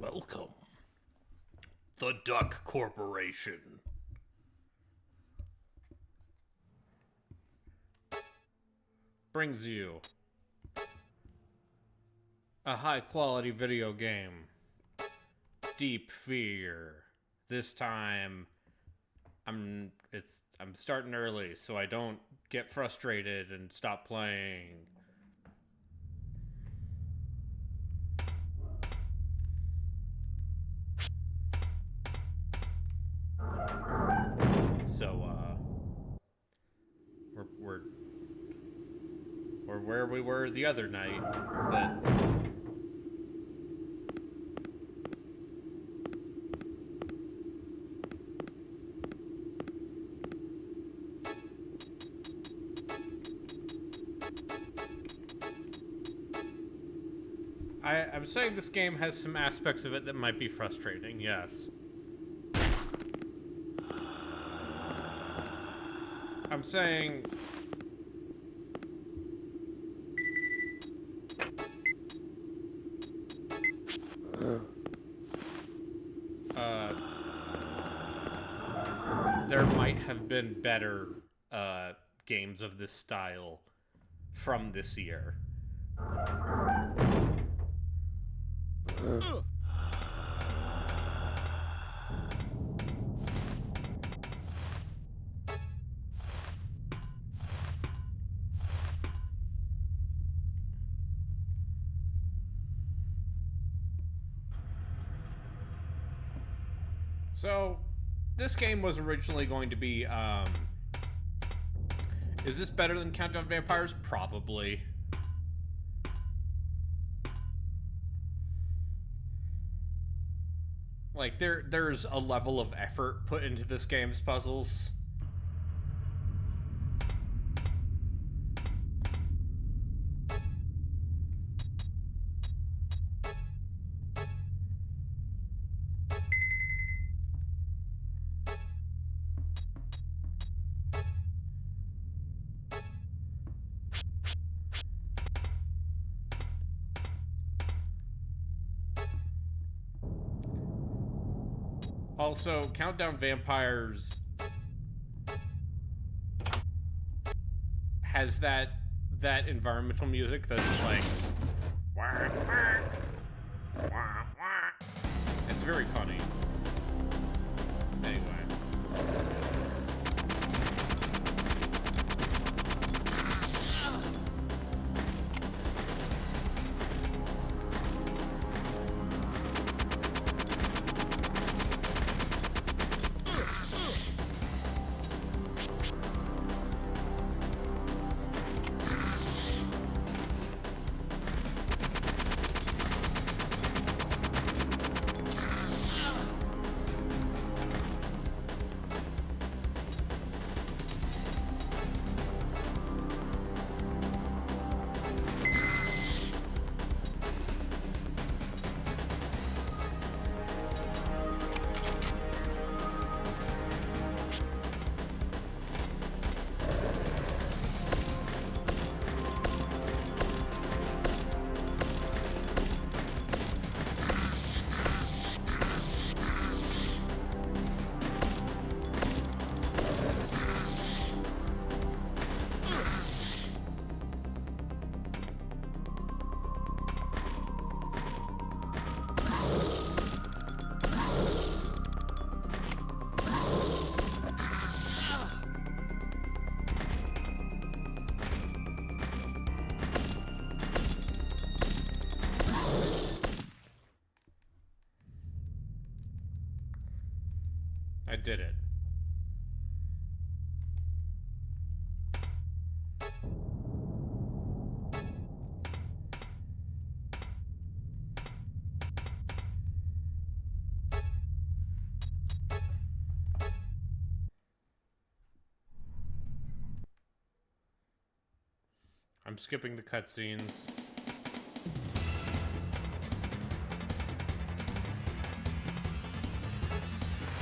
Welcome, the Duck Corporation. Brings you a high-quality video game. Deep Fear. This time, I'm starting early so I don't get frustrated and stop playing. So, we're where we were the other night, but I'm saying this game has some aspects of it that might be frustrating, yes. I'm saying there might have been better games of this style from this year. So, this game was originally going to be, is this better than Countdown Vampires? Probably. Like, there's a level of effort put into this game's puzzles. Also, Countdown Vampires has that environmental music that's like wah, wah, wah, wah. It's very funny. Anyway. did it. I'm skipping the cutscenes.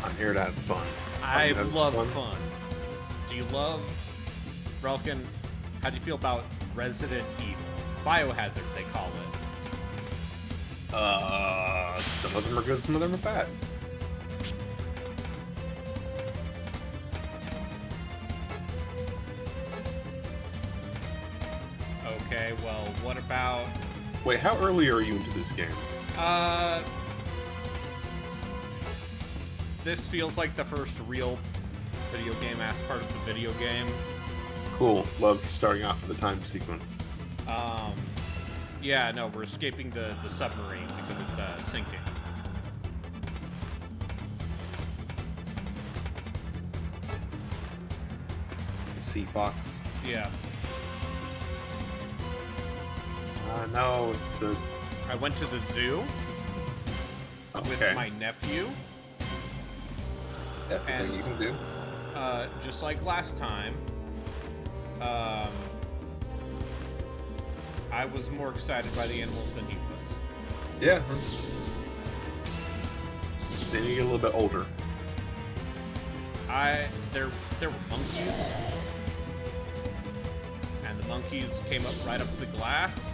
I'm here to have fun. I love fun. Do you love Relkin? How do you feel about Resident Evil? Biohazard, they call it. Some of them are good, some of them are bad. Okay, well, what about... Wait, how early are you into this game? This feels like the first real video game-ass part of the video game. Cool. Love starting off with the time sequence. Yeah, no, we're escaping the submarine because it's sinking. The Sea Fox. Yeah. No, it's a... I went to the zoo with my nephew. That's a thing you can do. Just like last time, I was more excited by the animals than he was. Yeah. Then you get a little bit older. There were monkeys, and the monkeys came up right up to the glass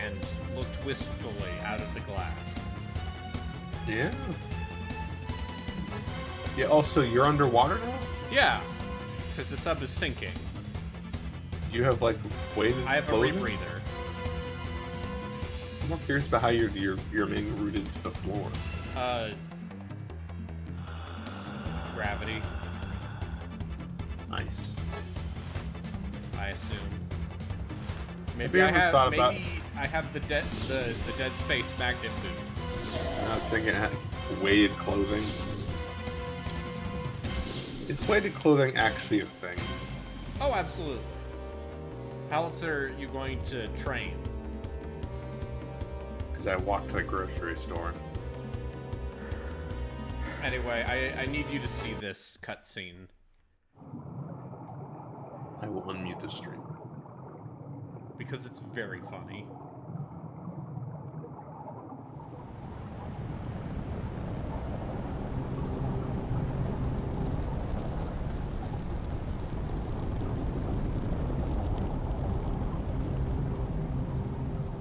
and looked wistfully out of the glass. Yeah. Yeah, also, you're underwater now? Yeah, because the sub is sinking. You have, like, weighted I have clothing? a rebreather. I'm more curious about how you're being rooted to the floor. Gravity, Nice. I assume. Have Maybe you I ever have. thought Maybe about- I have the Dead Space magnet boots. I was thinking weighted clothing. Is weighted clothing actually a thing? Oh, absolutely. How else are you going to train? Because I walked to the grocery store. Anyway, I need you to see this cutscene. I will unmute the stream. Because it's very funny.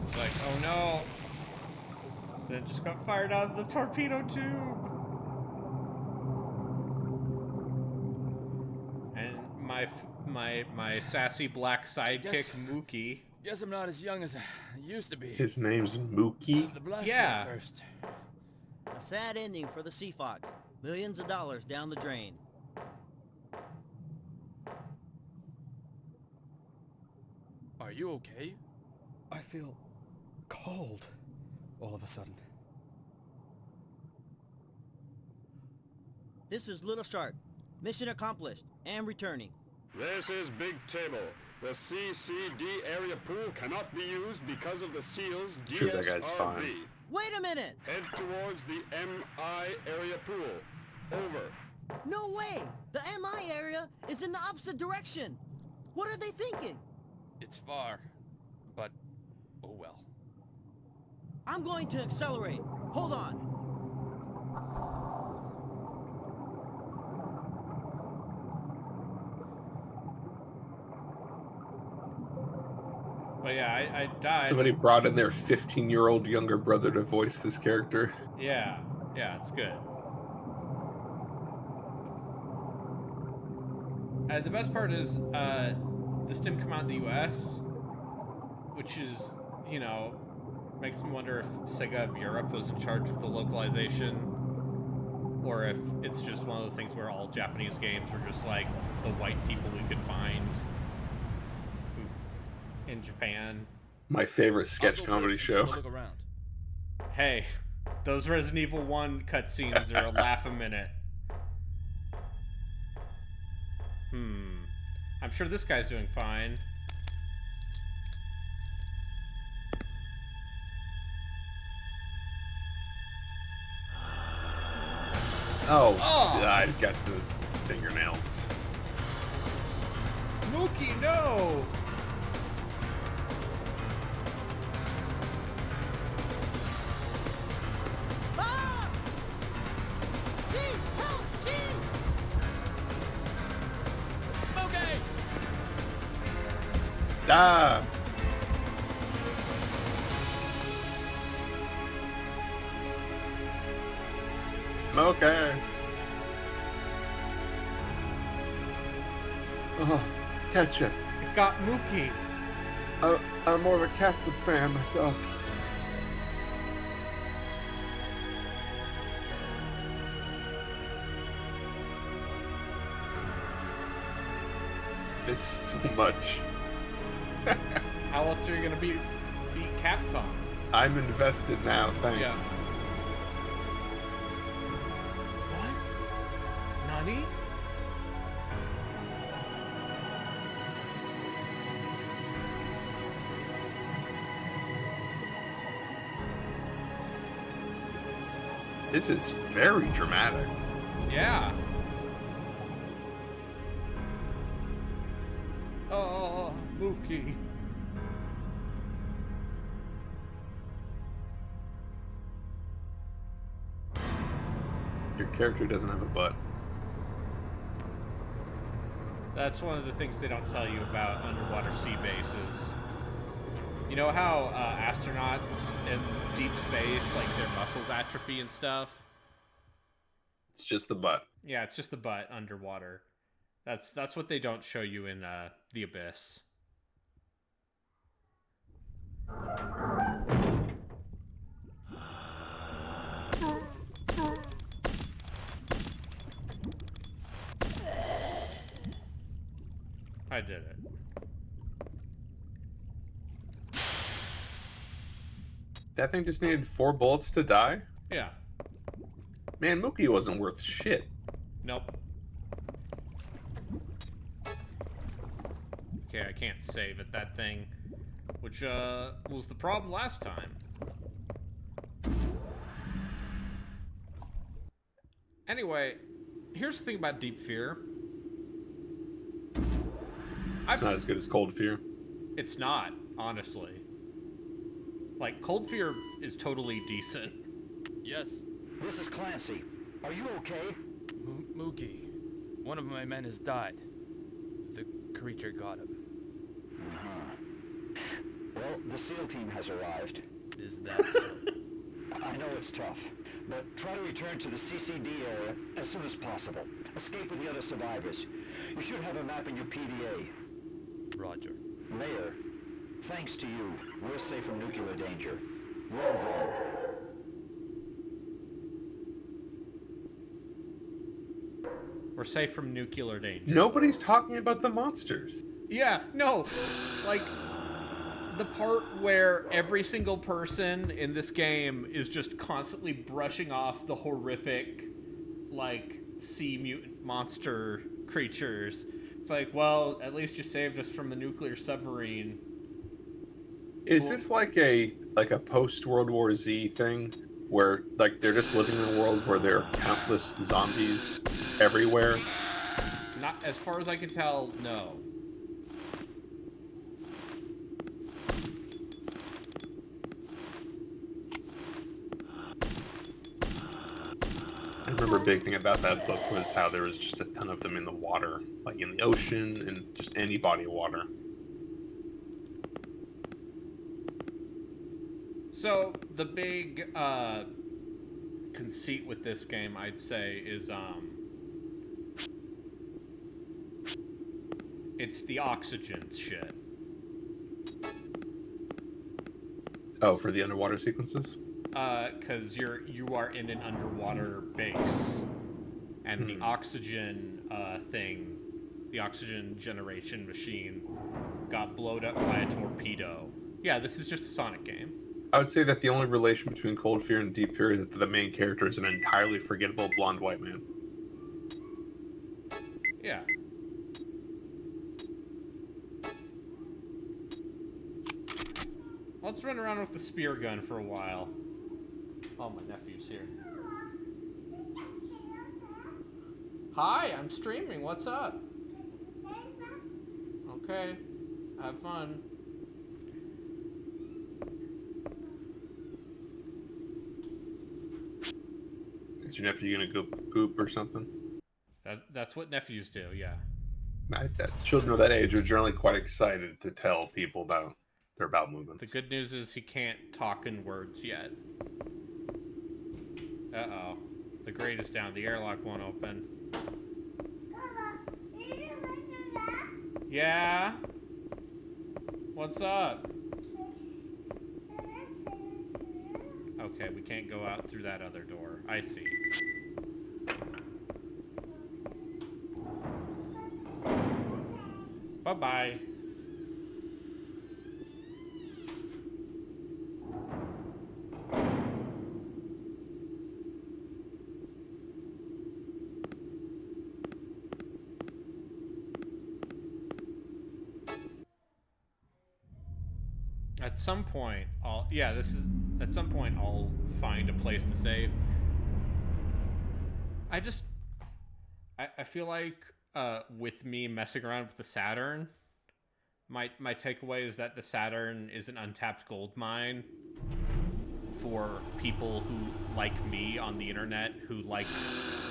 It's like, oh no! Then just got fired out of the torpedo tube! And my sassy black sidekick, Mookie. Guess I'm not as young as I used to be. His name's Mookie? The blast Yeah. burst. A sad ending for the Sea Fox. Millions of dollars down the drain. Are you okay? I feel cold all of a sudden. This is Little Shark. Mission accomplished and returning. This is Big Table. The CCD area pool cannot be used because of the SEAL's DSRB. Sure, that guy's fine. Wait a minute! Head towards the MI area pool. Over. No way! The MI area is in the opposite direction. What are they thinking? It's far, but oh well. I'm going to accelerate. Hold on. But yeah, I died. Somebody brought in their 15-year-old younger brother to voice this character. Yeah, it's good. The best part is, this didn't come out in the US, which is, you know, makes me wonder if Sega of Europe was in charge of the localization, or if it's just one of those things where all Japanese games were just like the white people we could find in Japan. My favorite sketch comedy show. Look around. Hey, Those Resident Evil 1 cutscenes are a laugh a minute. I'm sure this guy's doing fine. Oh, Oh! I got the fingernails. Mookie, no! Ah! Chief, help, Chief! Okay. Ah! Okay. Oh, ketchup. It got Mookie. I'm more of a catsup fan myself. This is so much. How else are you gonna beat Capcom? I'm invested now, thanks. Yeah. What? Nani? This is very dramatic. Yeah. Oh, Mookie. Your character doesn't have a butt. That's one of the things they don't tell you about underwater sea bases. You know how astronauts in deep space, like their muscles atrophy and stuff? It's just the butt. Yeah, it's just the butt underwater. That's what they don't show you in the Abyss. I did it. That thing just needed 4 bullets to die? Yeah. Man, Mookie wasn't worth shit. Nope. Okay, I can't save at that thing, which was the problem last time. Anyway, here's the thing about Deep Fear. It's not as good as Cold Fear. It's not, honestly. Like, Cold Fear is totally decent. Yes. This is Clancy. Are you okay? Mookie, one of my men has died. The creature got him. Well, the SEAL team has arrived. Is that so? I know it's tough, but try to return to the CCD area as soon as possible. Escape with the other survivors. You should have a map in your PDA. Roger. Mayor, thanks to you, we're safe from nuclear danger. Well done. We're safe from nuclear danger. Nobody's talking about the monsters. Yeah, no. Like, the part where every single person in this game is just constantly brushing off the horrific, like, sea mutant monster creatures. It's like, well, at least you saved us from the nuclear submarine. Is this like a post World War Z thing where like they're just living in a world where there are countless zombies everywhere? Not as far as I can tell, no. I remember a big thing about that book was how there was just a ton of them in the water, like in the ocean and just any body of water. So, the big conceit with this game, I'd say, is it's the oxygen shit. Oh, for the underwater sequences? Because you are in an underwater base, and the oxygen thing, the oxygen generation machine, got blown up by a torpedo. Yeah, this is just a Sonic game. I would say that the only relation between Cold Fear and Deep Fear is that the main character is an entirely forgettable blonde white man. Yeah. Let's run around with the spear gun for a while. Oh, my nephew's here. Hi, I'm streaming. What's up? Okay. Have fun. Is your nephew gonna go poop or something? That's what nephews do, yeah. Children of that age are generally quite excited to tell people about their bowel movements. The good news is he can't talk in words yet. Uh-oh. The grate is down. The airlock won't open. Yeah? What's up? Okay, we can't go out through that other door. I see. Bye-bye. At some point, at some point I'll find a place to save. I feel like with me messing around with the Saturn, my takeaway is that the Saturn is an untapped gold mine for people who like me on the internet who like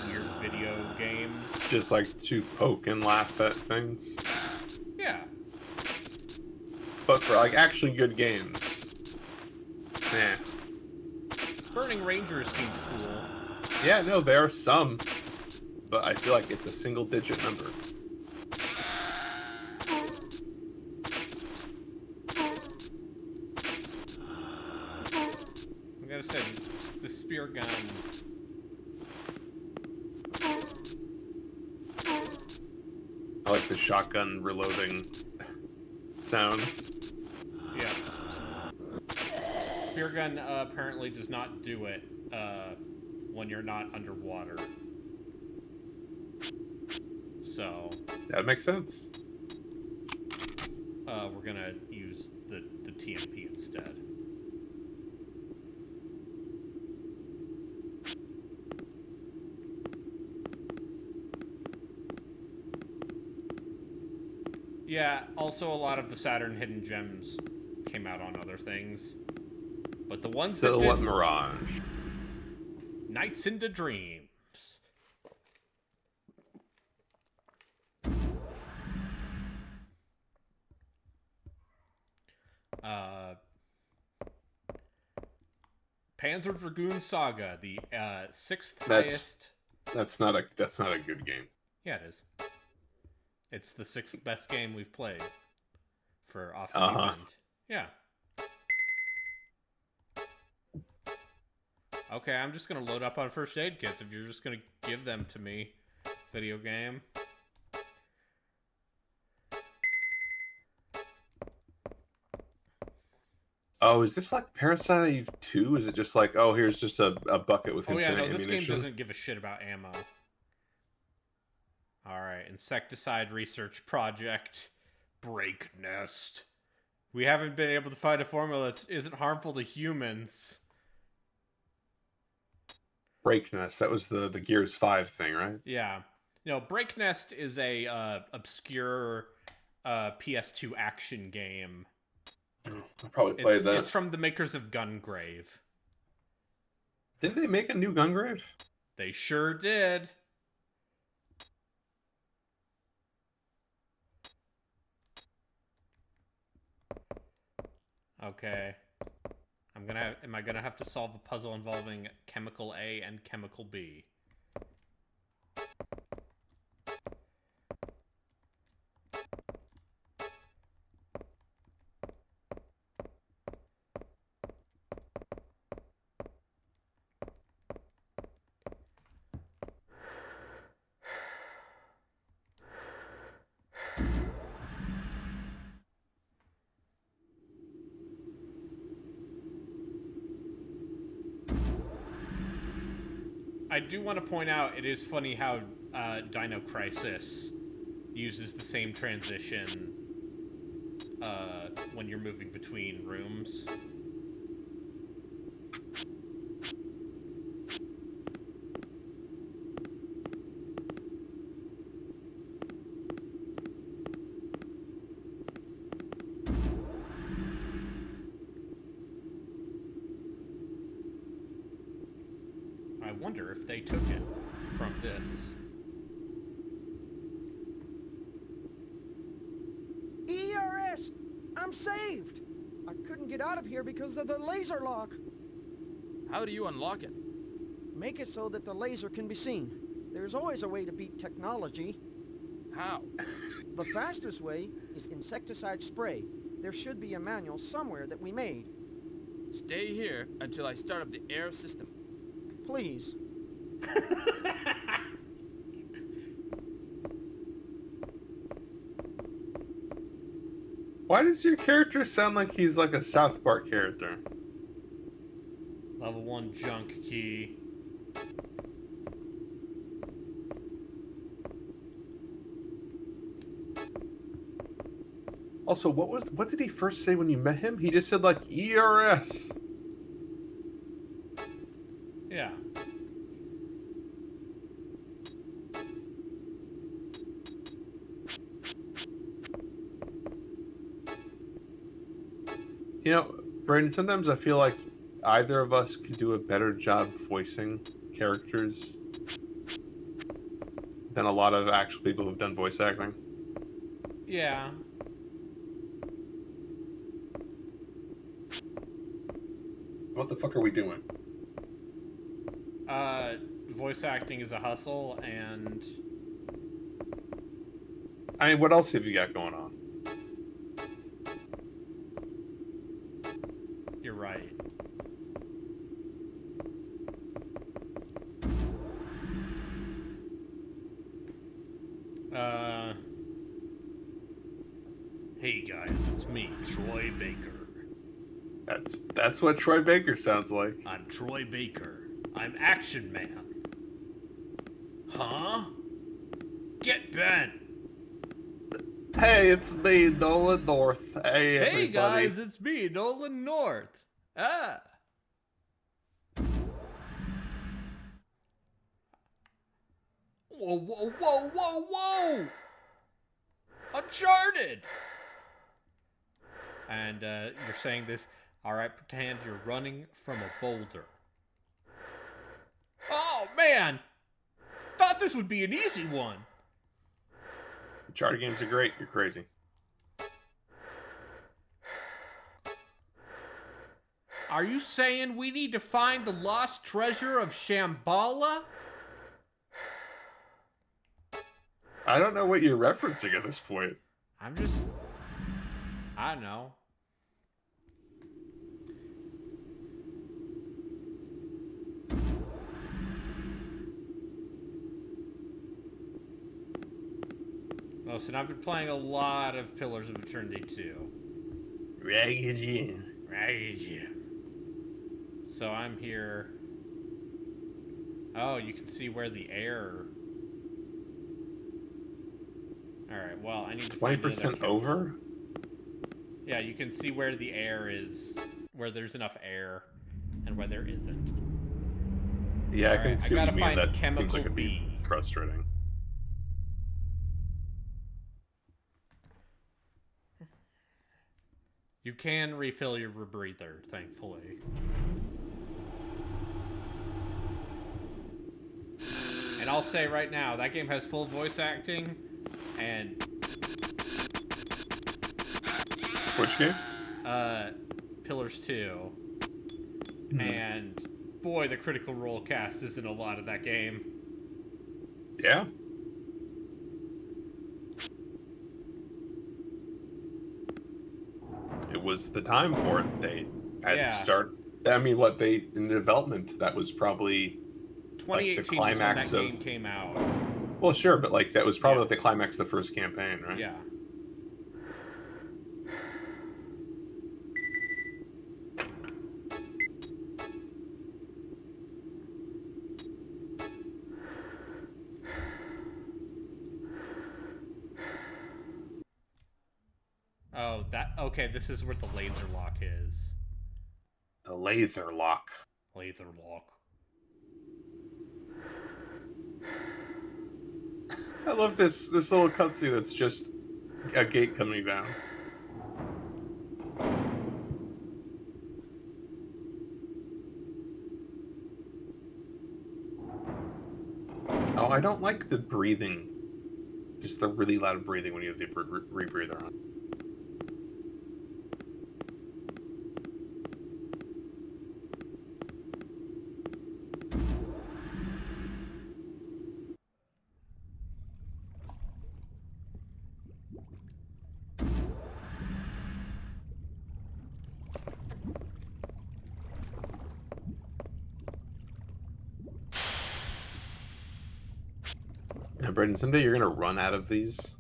weird video games. Just like to poke and laugh at things. Yeah. But for like actually good games. Yeah. Burning Rangers seemed cool. Yeah, no, there are some. But I feel like it's a single digit number. I gotta say, the spear gun. I like the shotgun reloading sound. Yeah. Spear gun apparently does not do it when you're not underwater. So That makes sense. we're gonna use the TMP instead. Yeah, also a lot of the Saturn hidden gems came out on other things. But the ones that Silhouette did, Mirage. Nights into Dreams. Panzer Dragoon Saga, the sixth highest. That's not a good game. Yeah, it is. It's the sixth best game we've played for off the weekend. Yeah. Okay, I'm just gonna load up on first aid kits if you're just gonna give them to me, video game. Oh, is this like Parasite Eve 2? Is it just like, oh, here's just a bucket with Oh yeah, infinite no, this game ammunition? doesn't give a shit about ammo. Alright, Insecticide Research Project. Break Nest. We haven't been able to find a formula that isn't harmful to humans. Breakness. That was the Gears 5 thing, right? Yeah. No, Break Nest is a obscure PS2 action game. I probably played that. It's from the makers of Gungrave. Did they make a new Gungrave? They sure did. Okay. Am I gonna have to solve a puzzle involving chemical A and chemical B? I do want to point out, it is funny how Dino Crisis uses the same transition when you're moving between rooms. I wonder if they took it from this. ERS! I'm saved! I couldn't get out of here because of the laser lock. How do you unlock it? Make it so that the laser can be seen. There's always a way to beat technology. How? The fastest way is insecticide spray. There should be a manual somewhere that we made. Stay here until I start up the air system. Please. Why does your character sound like he's like a South Park character? Level 1 junk key. Also, what did he first say when you met him? He just said like ERS. Yeah. You know, Brandon, sometimes I feel like either of us could do a better job voicing characters than a lot of actual people who've done voice acting. Yeah. What the fuck are we doing? Voice acting is a hustle, and I mean, what else have you got going on? you're right. Hey guys, it's me, Troy Baker. That's what Troy Baker sounds like. I'm Troy Baker. I'm Action Man. Huh? Get bent! Hey, it's me, Nolan North. Hey, everybody. Hey guys, it's me, Nolan North. Ah. Whoa, whoa, whoa, whoa, whoa! Uncharted! And you're saying this, alright, pretend you're running from a boulder. Oh, man! Thought this would be an easy one. Uncharted games are great. You're crazy. Are you saying we need to find the lost treasure of Shambhala? I don't know what you're referencing at this point. I'm just... I don't know. Listen, I've been playing a lot of Pillars of Eternity 2. Ragged Jim. Ragged Jim. So I'm here. Oh, you can see where the air... Alright, well, I need to find another 20% character. over? Yeah, you can see where the air is, where there's enough air, and where there isn't. Yeah, I can Alright, see I what gotta you mean. find That seems chemical like it'd be B. frustrating. You can refill your rebreather, thankfully. And I'll say right now, that game has full voice acting, and... Which game? Pillars 2. And, boy, the Critical Role cast is in a lot of that game. Yeah. It was the time for it. They had to start. I mean, what they in development, that was probably 2018 like the is when that climax game of. came out. Well, sure, but like that was probably like the climax of the first campaign, right? Yeah. Oh, okay, this is where the laser lock is. The laser lock. Laser lock. I love this little cutscene that's just a gate coming down. Oh, I don't like the breathing. Just the really loud breathing when you have the rebreather on. Now, Brendan, someday you're gonna run out of these.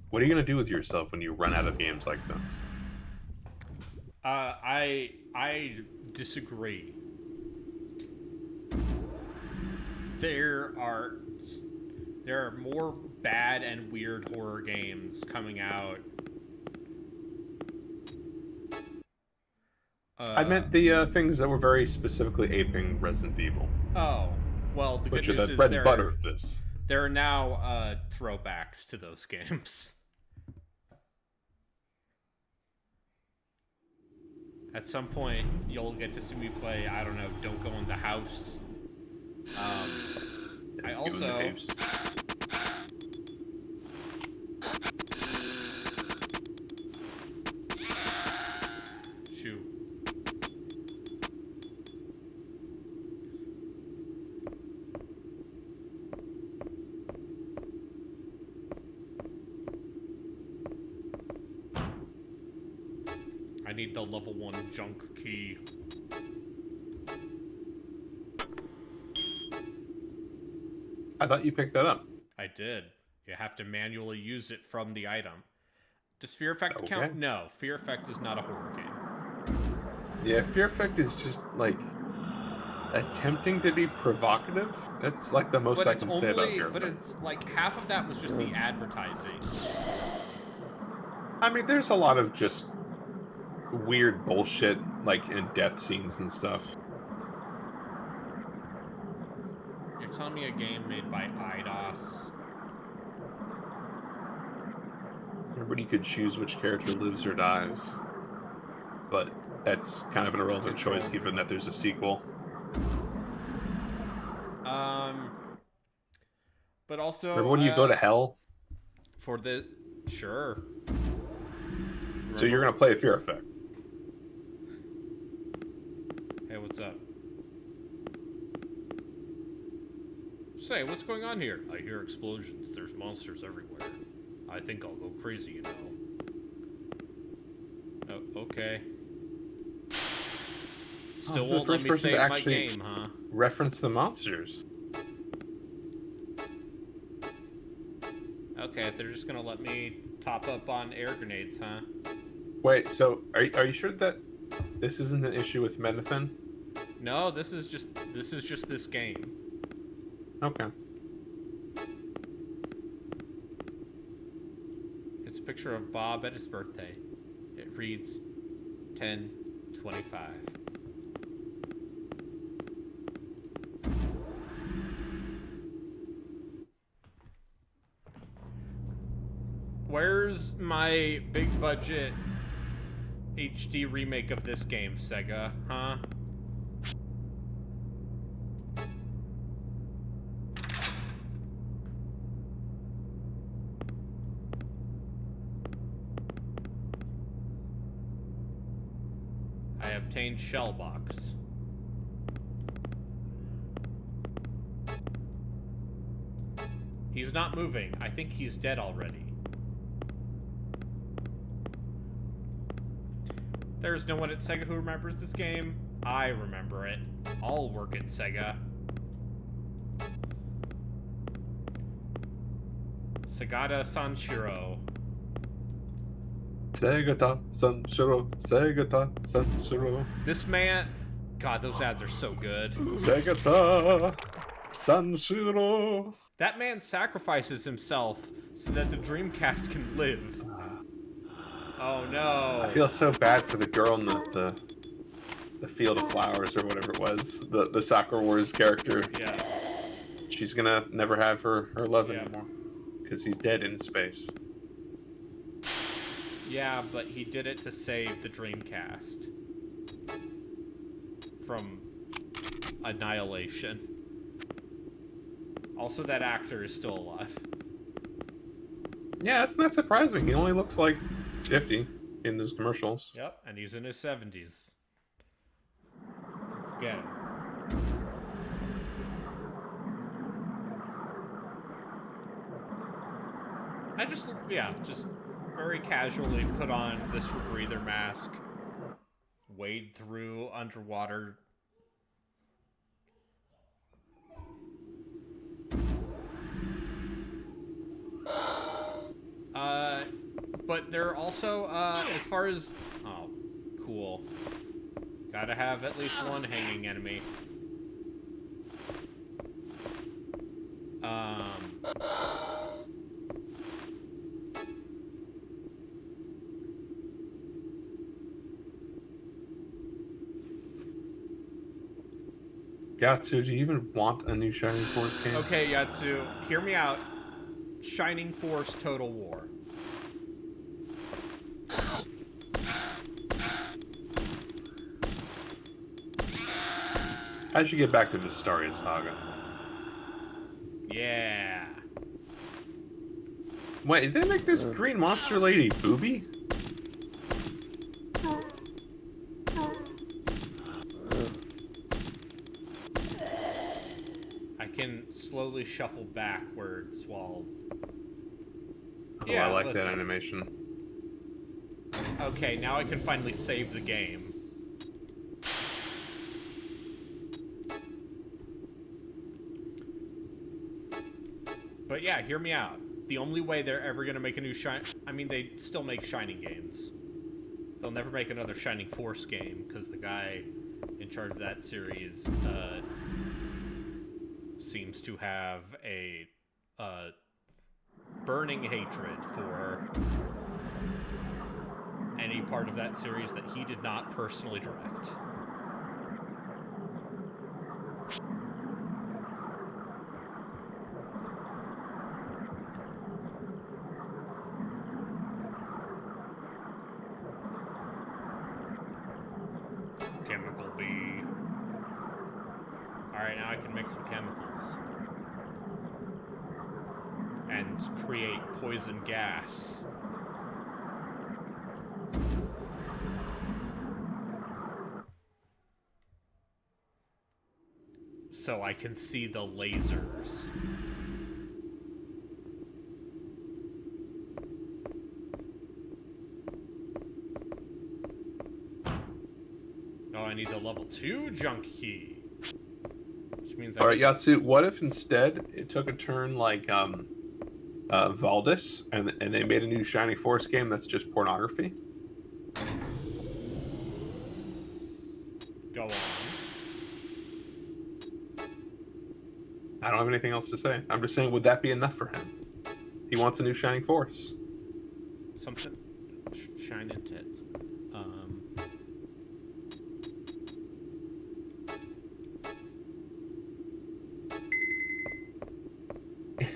What are you gonna do with yourself when you run out of games like this? I disagree. There are more bad and weird horror games coming out. I meant the things that were very specifically aping Resident Evil. Oh, well, the Which good are news the is bread and butter of this. there are now throwbacks to those games. At some point, you'll get to see me play, I don't know, Don't Go in the House. I also... Shoot. I need the level 1 junk key. I thought you picked that up. I did. You have to manually use it from the item. Does Fear Effect count? No. Fear Effect is not a horror game. Yeah, Fear Effect is just, like, attempting to be provocative. That's, like, the most I can say about Fear Effect. But it's, like, half of that was just the advertising. I mean, there's a lot of just weird bullshit, like, in death scenes and stuff. You're telling me a game made by IDOS? Everybody could choose which character lives or dies. But that's kind of an irrelevant choice, given that there's a sequel. But also... Remember when you go to hell? For the... Sure. So you're gonna play a Fear Effect? Hey, what's up? Say, what's going on here? I hear explosions. There's monsters everywhere. I think I'll go crazy, you know. Oh, okay. Still won't let me save my game, huh? Reference the monsters. Okay, they're just gonna let me top up on air grenades, huh? Wait, so are you sure that this isn't an issue with Metafin? No, this is just this game. Okay. It's a picture of Bob at his birthday. It reads 10/25. Where's my big budget HD remake of this game, Sega? Huh? I obtained Shellbox. He's not moving. I think he's dead already. There's no one at Sega who remembers this game. I remember it. I'll work at Sega. Sagata Sanshiro. Segata Sanshiro, Segata Sanshiro. This man... God, those ads are so good. Segata Sanshiro. That man sacrifices himself so that the Dreamcast can live. Oh no. I feel so bad for the girl in the Field of Flowers or whatever it was. The Soccer Wars character. Yeah. She's gonna never have her love Yeah. anymore because he's dead in space. Yeah, but he did it to save the Dreamcast from annihilation. Also, that actor is still alive. Yeah, it's not surprising. He only looks like 50 in those commercials. Yep, and he's in his 70s. Let's get him. I just very casually put on this rebreather mask, wade through underwater. But there are also, as far as... Oh, cool. Gotta have at least one hanging enemy. Yatsu, do you even want a new Shining Force game? Okay, Yatsu, hear me out. Shining Force Total War. I should get back to Vistaria Saga. Yeah. Wait, did they make this green monster lady booby? I can slowly shuffle backwards while... Oh, Yeah, I like listen. that animation. Okay, now I can finally save the game. But yeah, hear me out. The only way they're ever gonna make a new I mean, they still make Shining games. They'll never make another Shining Force game, because the guy in charge of that series, seems to have a, burning hatred for any part of that series that he did not personally direct. Chemical bee. Alright, now I can mix the chemicals. And create poison gas. So I can see the lasers. Oh, I need the level 2 junk key. Which means Alright, Yatsu, what if instead it took a turn like Valdis and they made a new Shining Force game that's just pornography? Go on. I don't have anything else to say. I'm just saying, would that be enough for him? He wants a new Shining Force. Something... Shine in tits.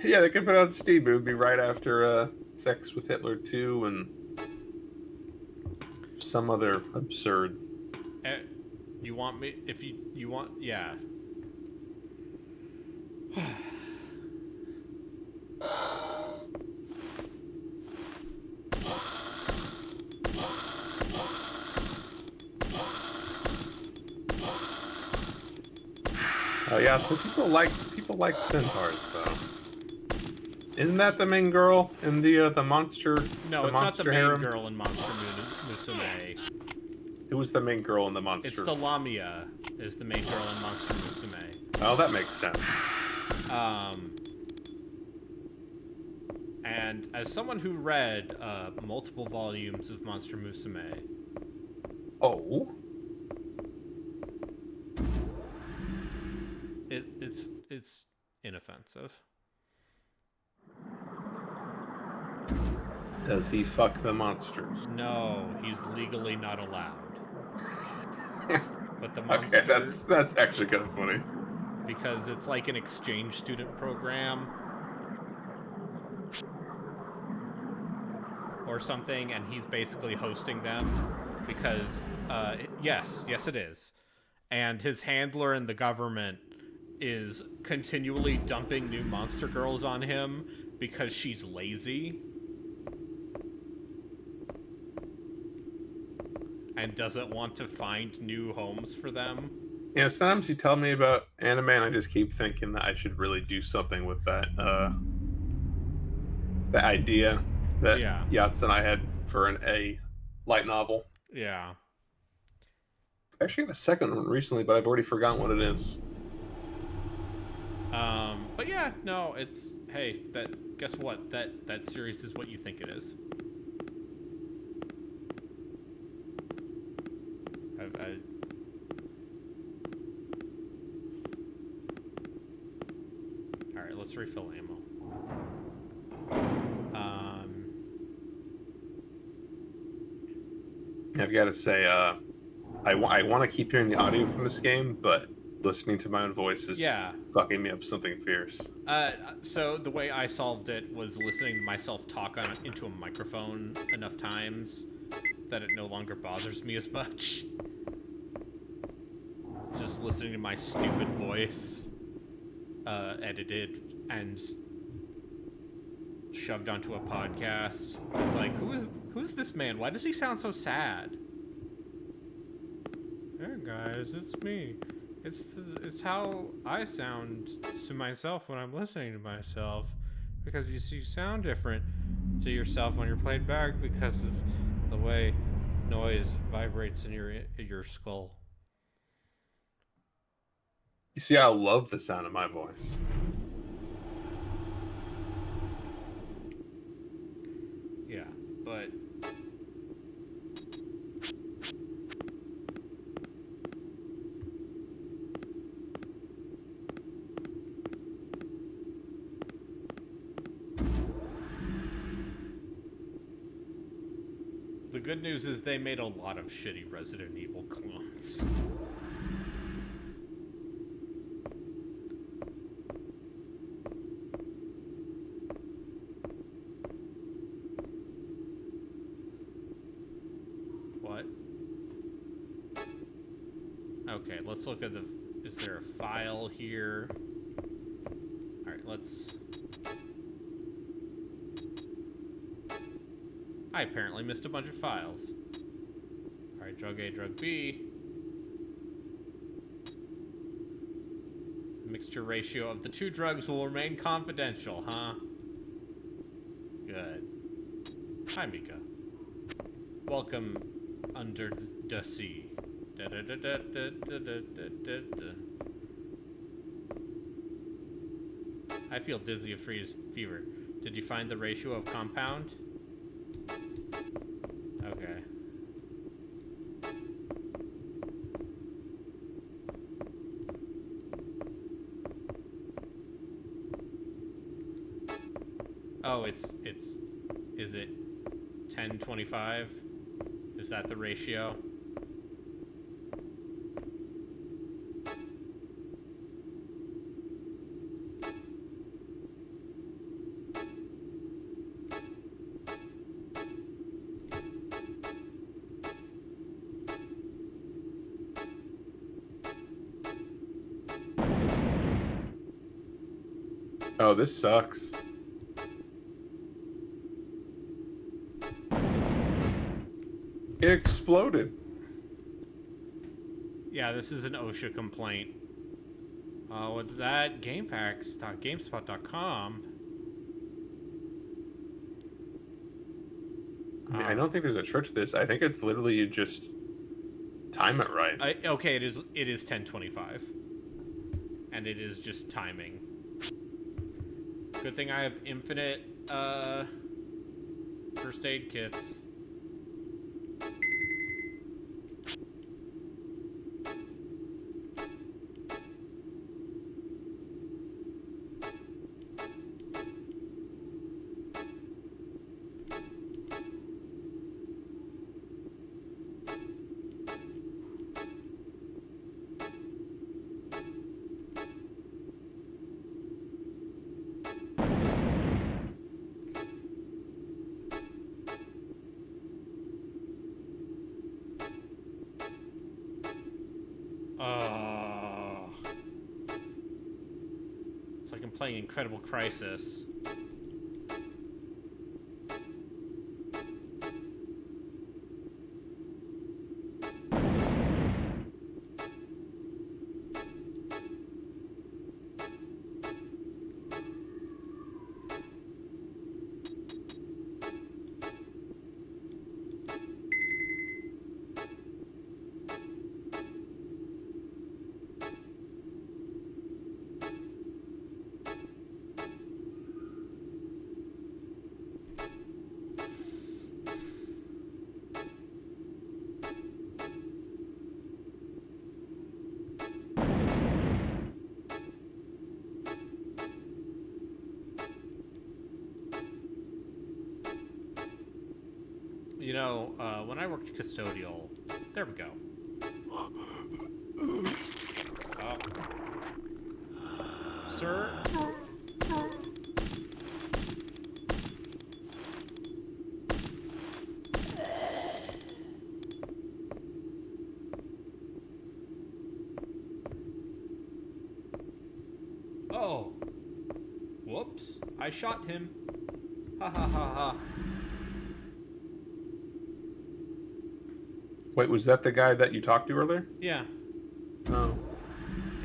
Yeah, they could put out Steve. It would be right after Sex with Hitler 2 and some other absurd. You want me... If you want... Yeah. Oh yeah, so people like centaurs though. Isn't that the main girl in the monster? No, the it's not monster the main harem? girl in Monster Musume. Who was the main girl in the monster? It's the Lamia is the main girl in Monster Musume. Oh, that makes sense. And as someone who read multiple volumes of Monster Musume, Oh. it's inoffensive. Does he fuck the monsters? No, he's legally not allowed. But the Okay, monster, that's actually kind of funny. because it's like an exchange student program or something, and he's basically hosting them because, yes, it is. And his handler in the government is continually dumping new monster girls on him because she's lazy and doesn't want to find new homes for them. You know, sometimes you tell me about anime, and I just keep thinking that I should really do something with that. The idea that Yeah. Yachts and I had for a light novel. Yeah. I actually got a second one recently, but I've already forgotten what it is. But yeah, no, it's, hey, guess what? That series is what you think it is. All right, let's refill ammo. I've got to say, I want to keep hearing the audio from this game, but listening to my own voice is fucking me up something fierce. So the way I solved it was listening to myself talk into a microphone enough times that it no longer bothers me as much. Just listening to my stupid voice edited and shoved onto a podcast. It's like, who's this man? Why does he sound so sad? Hey guys, it's me. It's how I sound to myself when I'm listening to myself, because you sound different to yourself when you're played back because of the way noise vibrates in your skull. You see, I love the sound of my voice. Yeah, but the good news is they made a lot of shitty Resident Evil clones. What? Okay, let's look at is there a file here? Alright, let's... I apparently missed a bunch of files. Alright, drug A, drug B. The mixture ratio of the two drugs will remain confidential, huh? Good. Hi, Mika. Welcome under the sea. I feel dizzy of fever. Did you find the ratio of compound? Okay. Oh, is it 10-25? Is that the ratio? Oh, this sucks. It exploded. Yeah, this is an OSHA complaint. What's that? GameFAQs.GameSpot.com. I mean, I don't think there's a trick to this. I think it's literally you just time it right. Okay, it is 10:25, and it is just timing. Good thing I have infinite first aid kits. playing Incredible Crisis. You know, when I worked custodial, there we go. Oh. Sir? Oh. Whoops. I shot him. Ha ha ha ha. Wait, was that the guy that you talked to earlier? Yeah. Oh.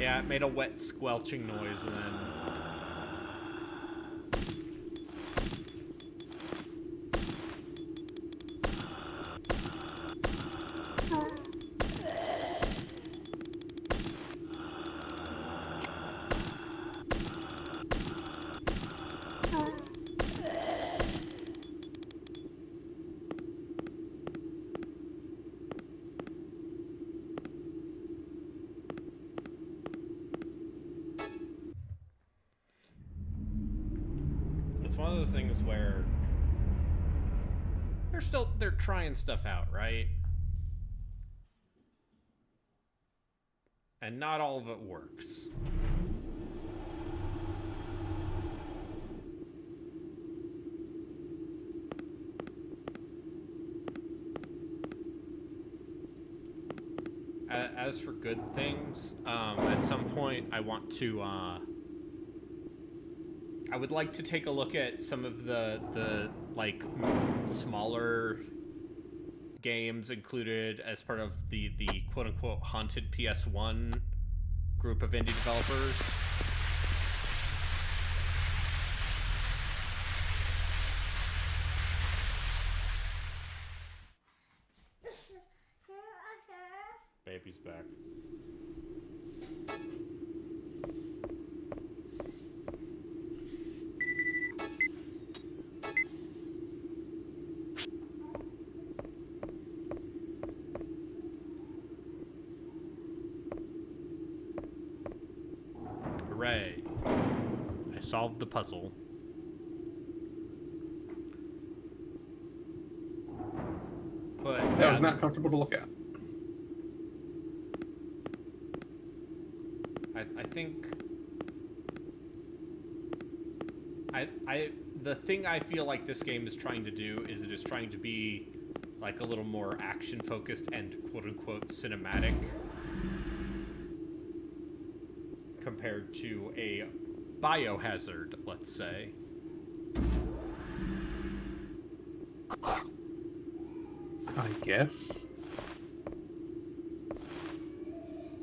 Yeah, it made a wet squelching noise and then... It's one of those things where they're trying stuff out, right? And not all of it works. As for good things, at some point I want to I would like to take a look at some of the like smaller games included as part of the quote unquote haunted PS1 group of indie developers. Baby's back. Hooray. I solved the puzzle. But That was not comfortable to look at. I think the thing I feel like this game is trying to do is it is trying to be like a little more action focused and quote unquote cinematic compared to a Biohazard, let's say. I guess.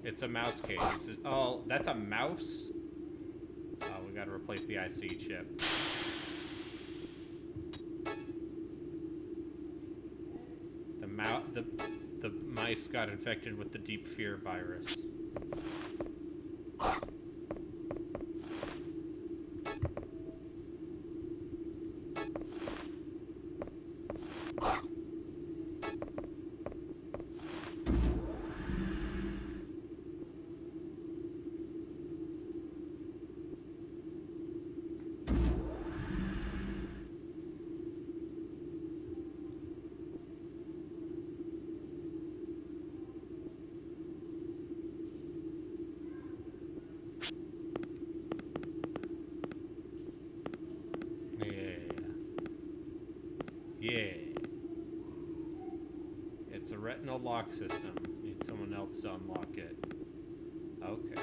It's a mouse cage. Oh, that's a mouse? Oh, we gotta replace the IC chip. The mice got infected with the Deep Fear virus. Yeah. It's a retinal lock system. Need someone else to unlock it. Okay.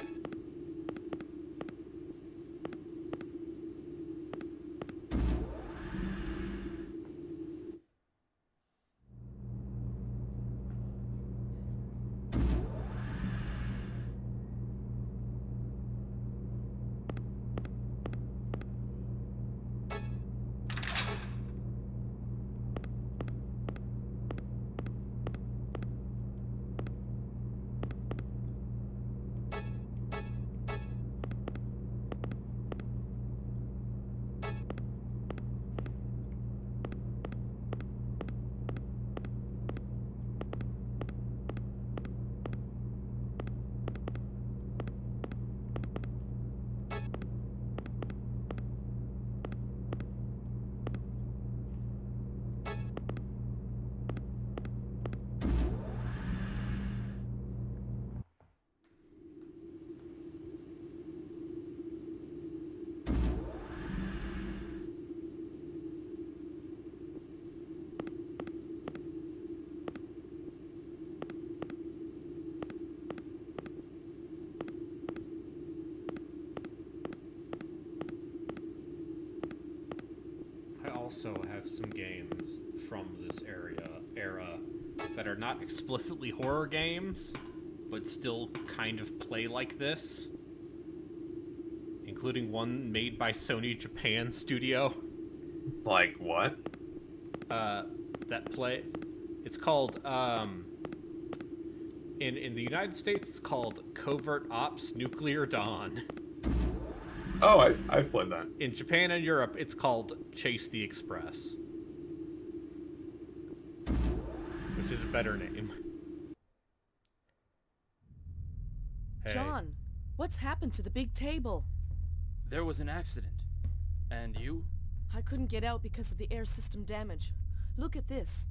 also have some games from this era that are not explicitly horror games, but still kind of play like this. Including one made by Sony Japan Studio. Like what? It's called, in the United States, it's called Covert Ops Nuclear Dawn. Oh, I've played that. In Japan and Europe, it's called Chase the Express. Which is a better name. Hey. John, what's happened to the big table? There was an accident. And you? I couldn't get out because of the air system damage. Look at this.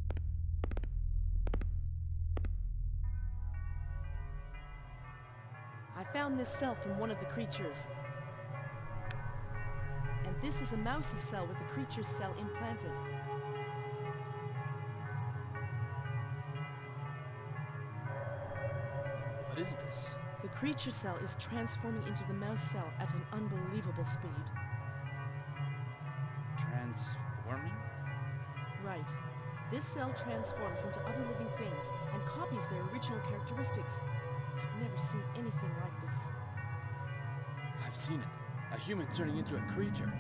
I found this cell from one of the creatures. And this is a mouse's cell with the creature's cell implanted. What is this? The creature cell is transforming into the mouse cell at an unbelievable speed. Transforming? Right. This cell transforms into other living things and copies their original characteristics. I've never seen anything like this. I've seen it. A human turning into a creature.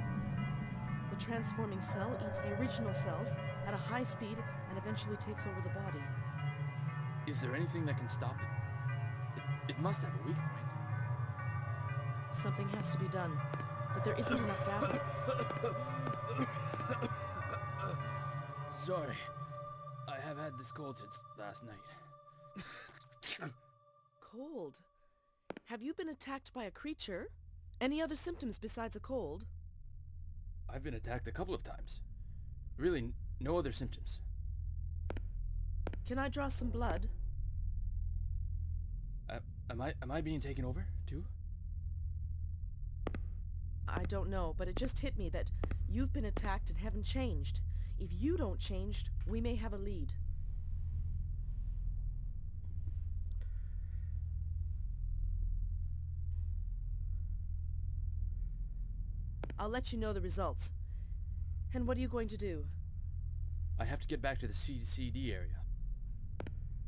The transforming cell eats the original cells at a high speed and eventually takes over the body. Is there anything that can stop it? It must have a weak point. Something has to be done, but there isn't enough data. Sorry. I have had this cold since last night. Cold? Have you been attacked by a creature? Any other symptoms besides a cold? I've been attacked a couple of times. Really, no other symptoms. Can I draw some blood? Am I being taken over, too? I don't know, but it just hit me that you've been attacked and haven't changed. If you don't change, we may have a lead. I'll let you know the results. And what are you going to do? I have to get back to the CCD area.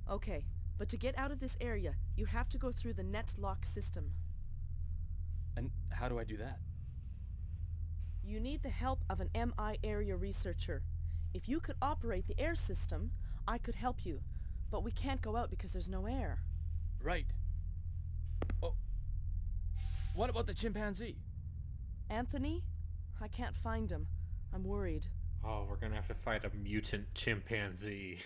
Okay, but to get out of this area, you have to go through the net lock system. And how do I do that? You need the help of an MI area researcher. If you could operate the air system, I could help you. But we can't go out because there's no air. Right. Oh. What about the chimpanzee? Anthony? I can't find him. I'm worried. Oh, we're gonna have to fight a mutant chimpanzee.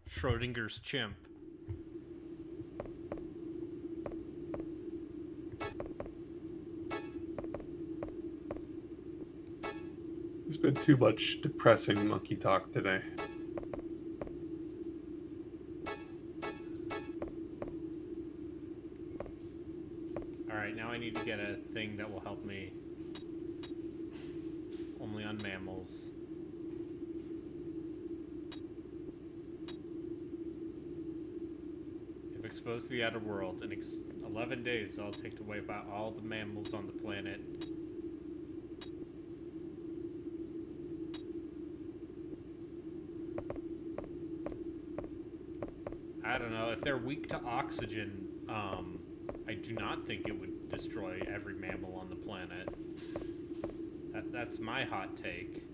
Schrodinger's chimp. There's been too much depressing monkey talk today. Alright, now I need to get a thing that will help me. Only on mammals. If exposed to the outer world, 11 days it'll take to wipe out all the mammals on the planet. I don't know, if they're weak to oxygen, I do not think it would destroy every mammal on the planet. That's my hot take.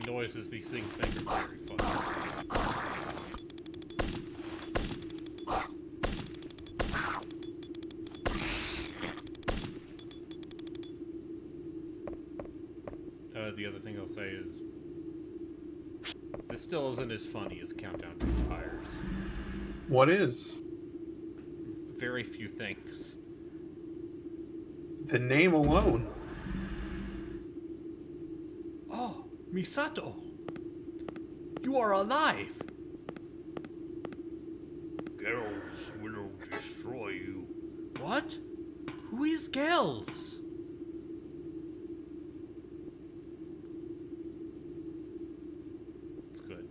noises these things make are very funny. The other thing I'll say is, this still isn't as funny as Countdown to Vampires. What is? Very few things. The name alone. Oh, Misato! You are alive! Gels will destroy you. What? Who is Gels? It's good.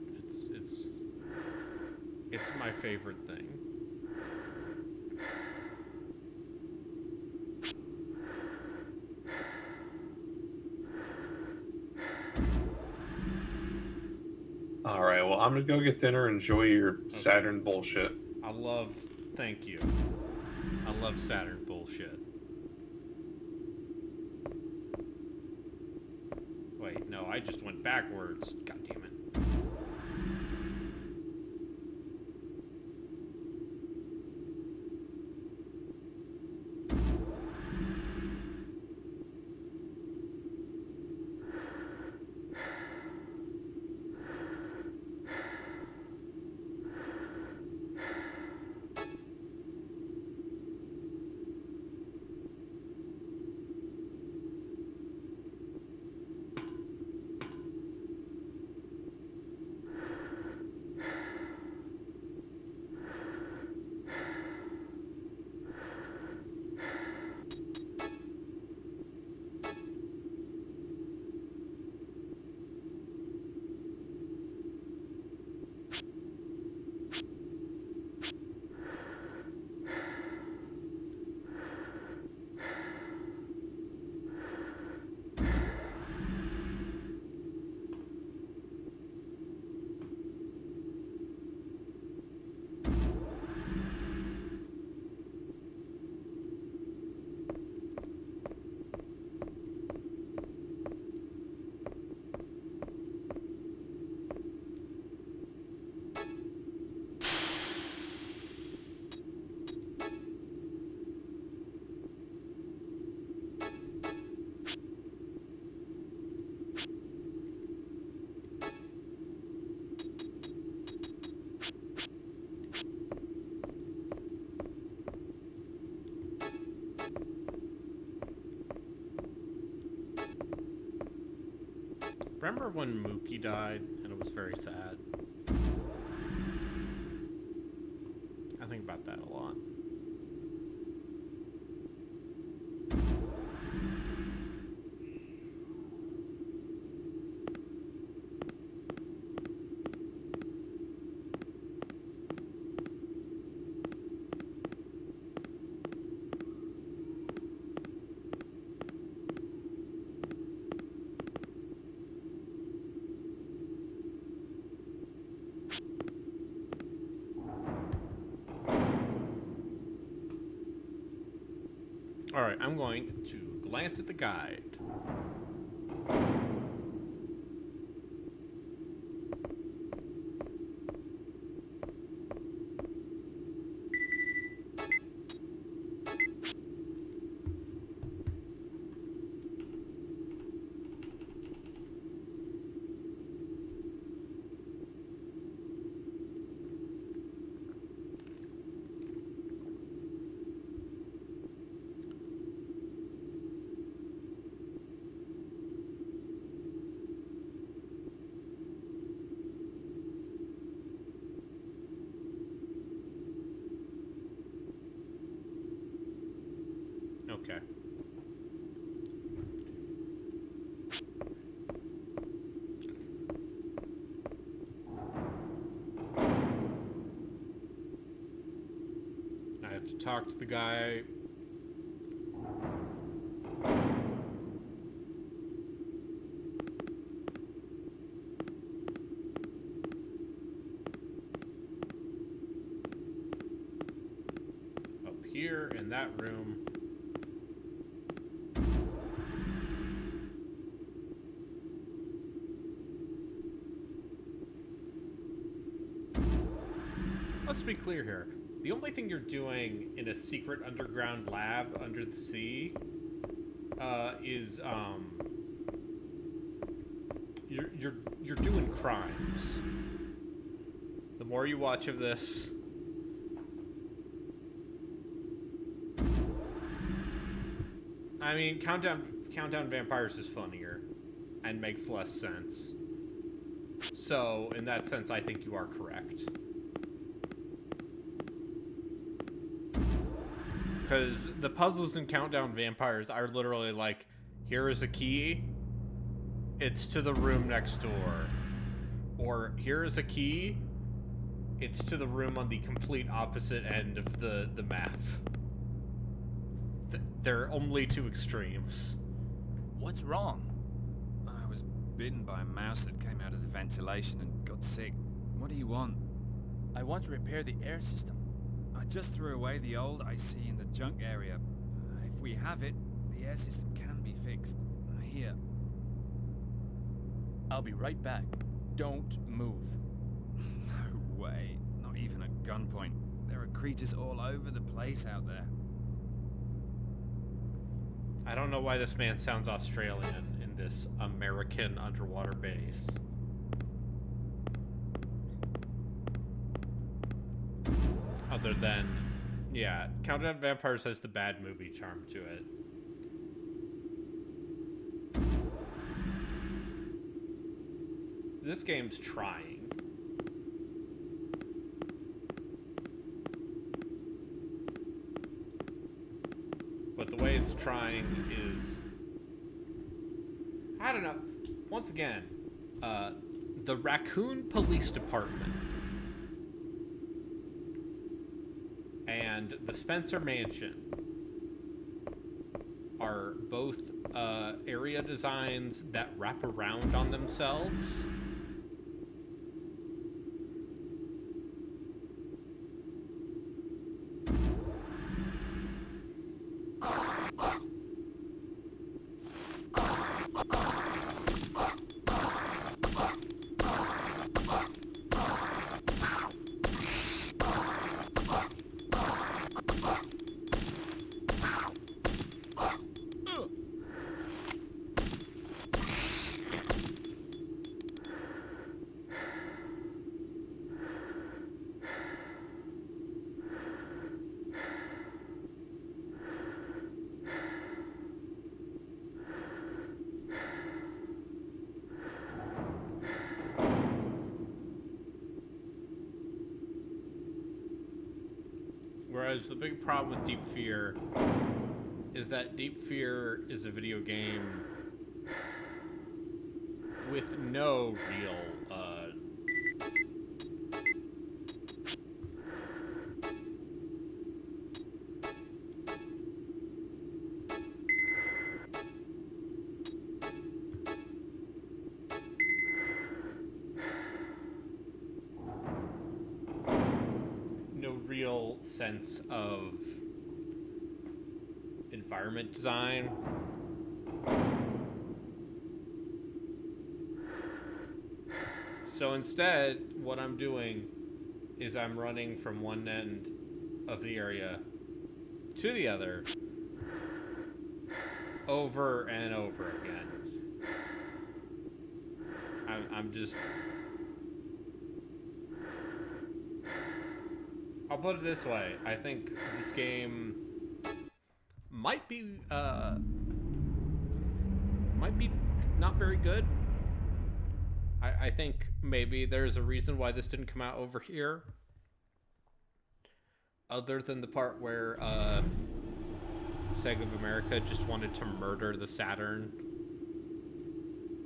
It's my favorite thing. All right, well, I'm gonna go get dinner and enjoy your Saturn bullshit. Thank you. I love Saturn bullshit. Wait, no, I just went backwards. God damn it. Remember when Mookie died and it was very sad? I think about that a lot. Alright, I'm going to glance at the guide. Okay. I have to talk to the guy. Up here in that room. let's be clear here. The only thing you're doing in a secret underground lab under the sea is you're doing crimes. The more you watch of this, I mean, Countdown Vampires is funnier and makes less sense. So, in that sense, I think you are correct. Because the puzzles in Countdown Vampires are literally like, here is a key, it's to the room next door. Or, here is a key, it's to the room on the complete opposite end of the map. There are only two extremes. What's wrong? I was bitten by a mouse that came out of the ventilation and got sick. What do you want? I want to repair the air system. I just threw away the old IC in the junk area. If we have it, the air system can be fixed. Here. I'll be right back. Don't move. No way. Not even at gunpoint. There are creatures all over the place out there. I don't know why this man sounds Australian in this American underwater base. Other than, yeah, Countdown Vampires has the bad movie charm to it. This game's trying. But the way it's trying is, I don't know. Once again, the Raccoon Police Department and the Spencer Mansion are both area designs that wrap around on themselves. Whereas the big problem with Deep Fear is that Deep Fear is a video game with no real, sense of environment design. So instead, what I'm doing is I'm running from one end of the area to the other over and over again. I'm just... I'll put it this way. I think this game might be not very good. I think maybe there's a reason why this didn't come out over here. Other than the part where Sega of America just wanted to murder the Saturn.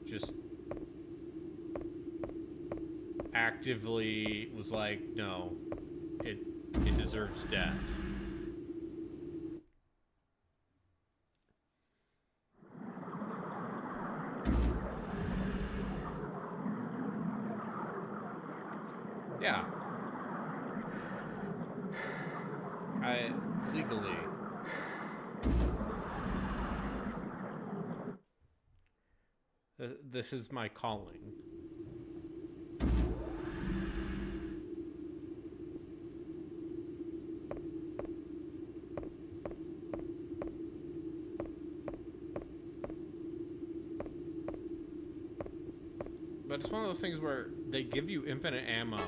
Just actively was like, no, it deserves death. Yeah. Legally. This is my calling. but it's one of those things where they give you infinite ammo,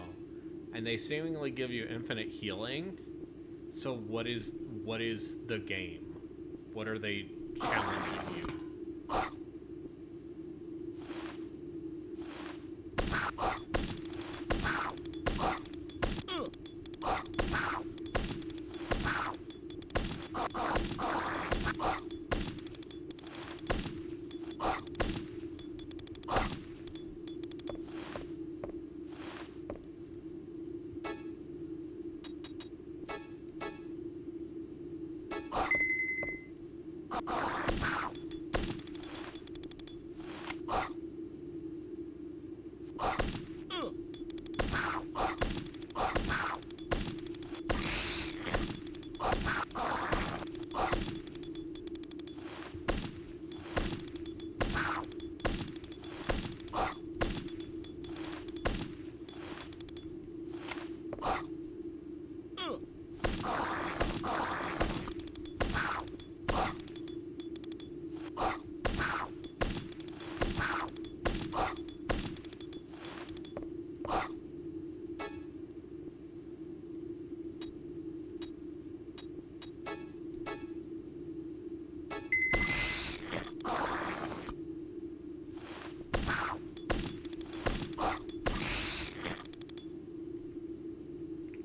and they seemingly give you infinite healing. So what is the game? What are they challenging you?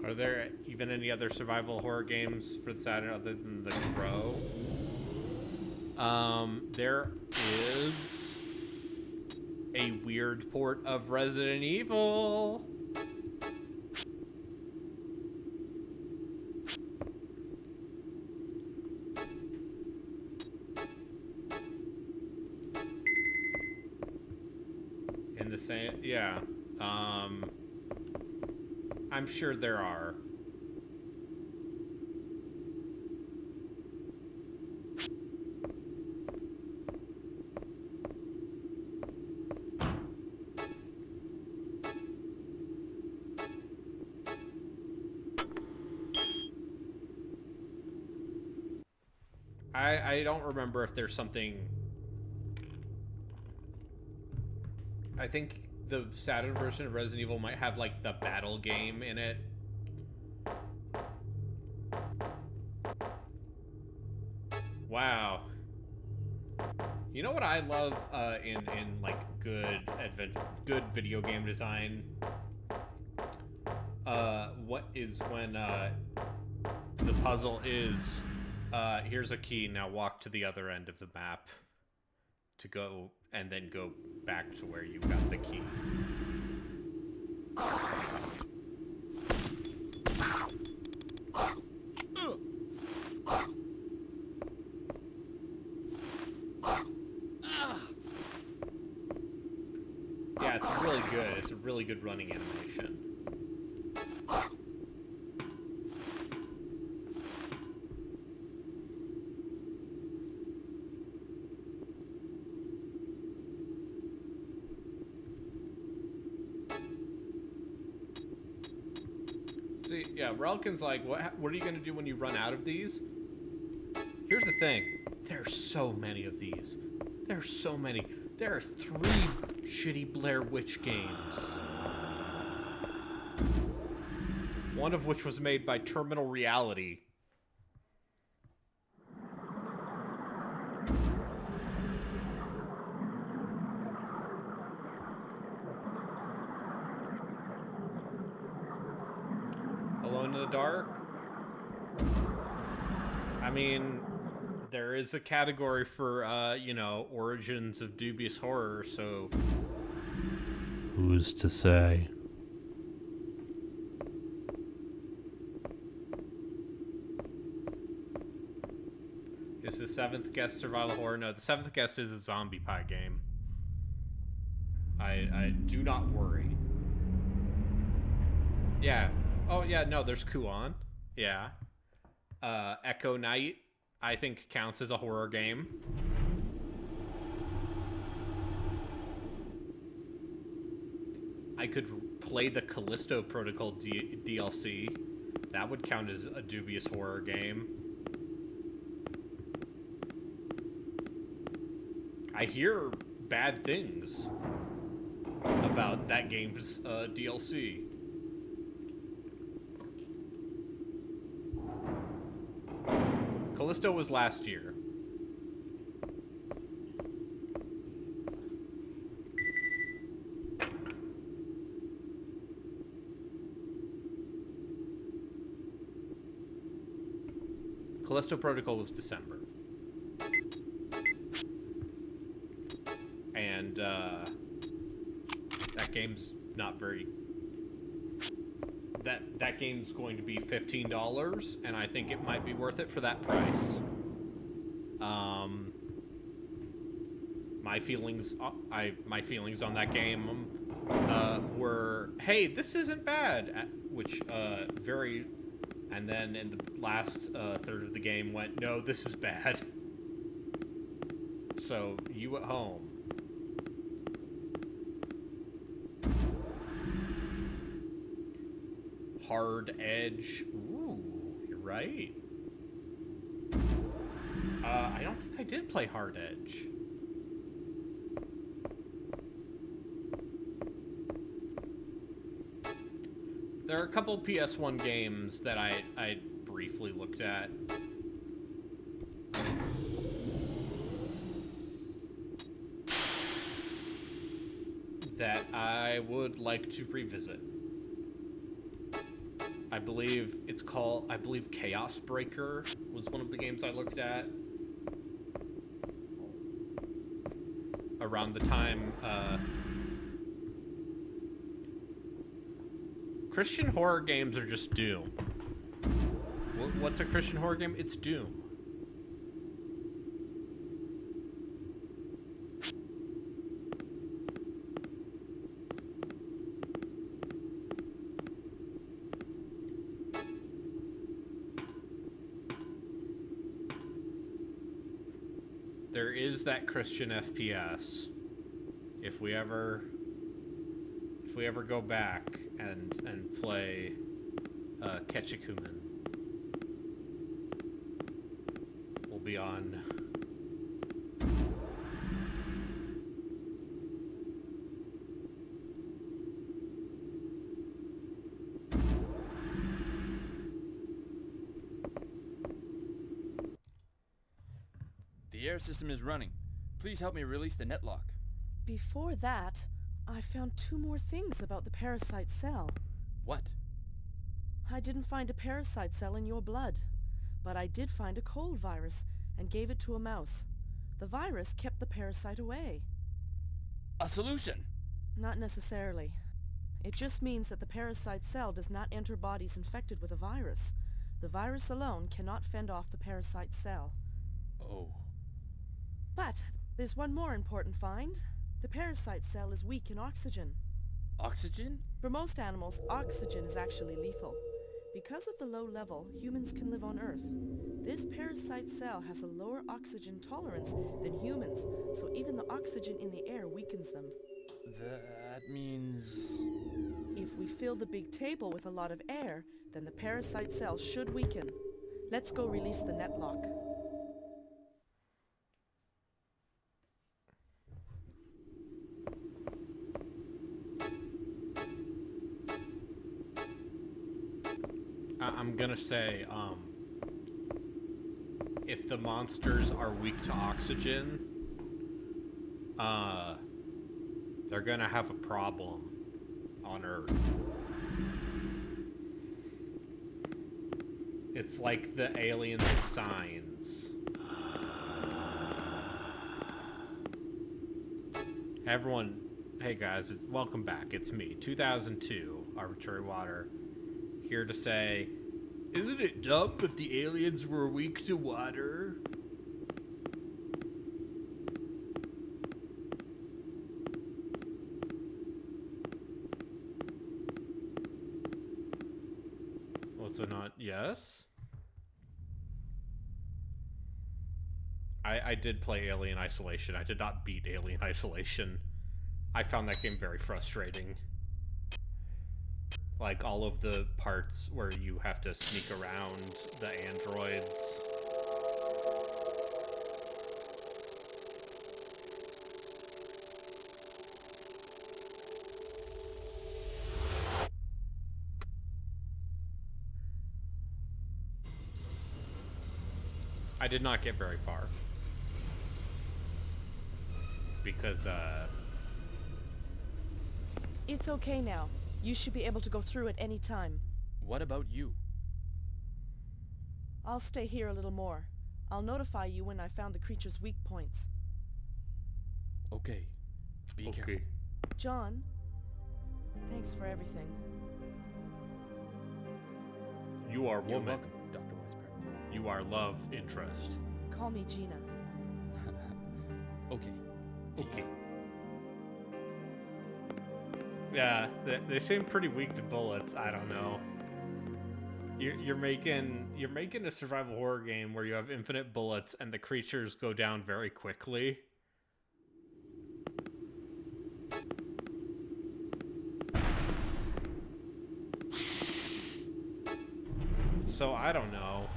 Are there even any other survival horror games for the Saturn other than The Crow? There is a weird port of Resident Evil. In the same, yeah. I'm sure there are. I don't remember if there's something. I think the Saturn version of Resident Evil might have like the battle game in it. Wow. You know what I love in like good video game design? What is when the puzzle is here's a key, now walk to the other end of the map to go, and then go back to where you got the key. Yeah, it's really good. It's a really good running animation. See, yeah, Relkin's like, what are you going to do when you run out of these? Here's the thing. There's so many of these. There's so many. There are 3 shitty Blair Witch games. One of which was made by Terminal Reality. Alone in the Dark? I mean, there is a category for, you know, origins of dubious horror, so... who's to say? Is the 7th guest survival horror? No, the 7th guest is a zombie pie game. I do not worry. Yeah. Oh, yeah, no, there's Kuon. Yeah. Echo Knight, I think, counts as a horror game. I could play the Callisto Protocol DLC. That would count as a dubious horror game. I hear bad things about that game's DLC. Callisto was last year. Callisto Protocol was December. And, that game's not very... That game's going to be $15, and I think it might be worth it for that price. My feelings on that game were, hey, this isn't bad, which very, and then in the last third of the game went, no, this is bad. So you at home. Hard Edge. Ooh, you're right. I don't think I did play Hard Edge. There are a couple PS1 games that I briefly looked at. That I would like to revisit. I believe Chaos Breaker was one of the games I looked at. Around the time, Christian horror games are just Doom. What's a Christian horror game? It's Doom. There is that Christian FPS. If we ever go back and play Ketchikumen, we'll be on. The air system is running. Please help me release the netlock. Before that, I found 2 more things about the parasite cell. What? I didn't find a parasite cell in your blood, but I did find a cold virus and gave it to a mouse. The virus kept the parasite away. A solution? Not necessarily. It just means that the parasite cell does not enter bodies infected with a virus. The virus alone cannot fend off the parasite cell. Oh. But there's one more important find. The parasite cell is weak in oxygen. Oxygen? For most animals, oxygen is actually lethal. Because of the low level, humans can live on Earth. This parasite cell has a lower oxygen tolerance than humans, so even the oxygen in the air weakens them. That means... If we fill the big table with a lot of air, then the parasite cell should weaken. Let's go release the netlock. I'm gonna say, if the monsters are weak to oxygen, they're gonna have a problem on Earth. It's like the aliens with signs. Everyone, hey guys, welcome back. It's me, 2002, Arbitrary Water, here to say, isn't it dumb that the aliens were weak to water? What's a not? Yes? I did play Alien Isolation. I did not beat Alien Isolation. I found that game very frustrating. Like, all of the parts where you have to sneak around the androids. I did not get very far. Because, It's okay now. You should be able to go through at any time. What about you? I'll stay here a little more. I'll notify you when I found the creature's weak points. Okay. Be careful. John, thanks for everything. You are You're woman. welcome, Dr. Weisberg. You are love interest. Call me Gina. Okay. Okay. Yeah, they seem pretty weak to bullets. I don't know. You're making a survival horror game where you have infinite bullets and the creatures go down very quickly. So I don't know.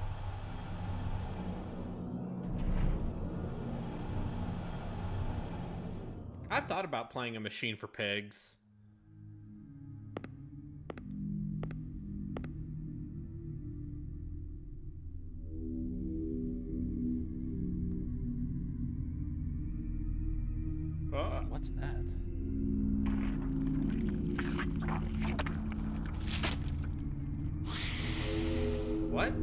I've thought about playing a Machine for Pigs. What's that? What?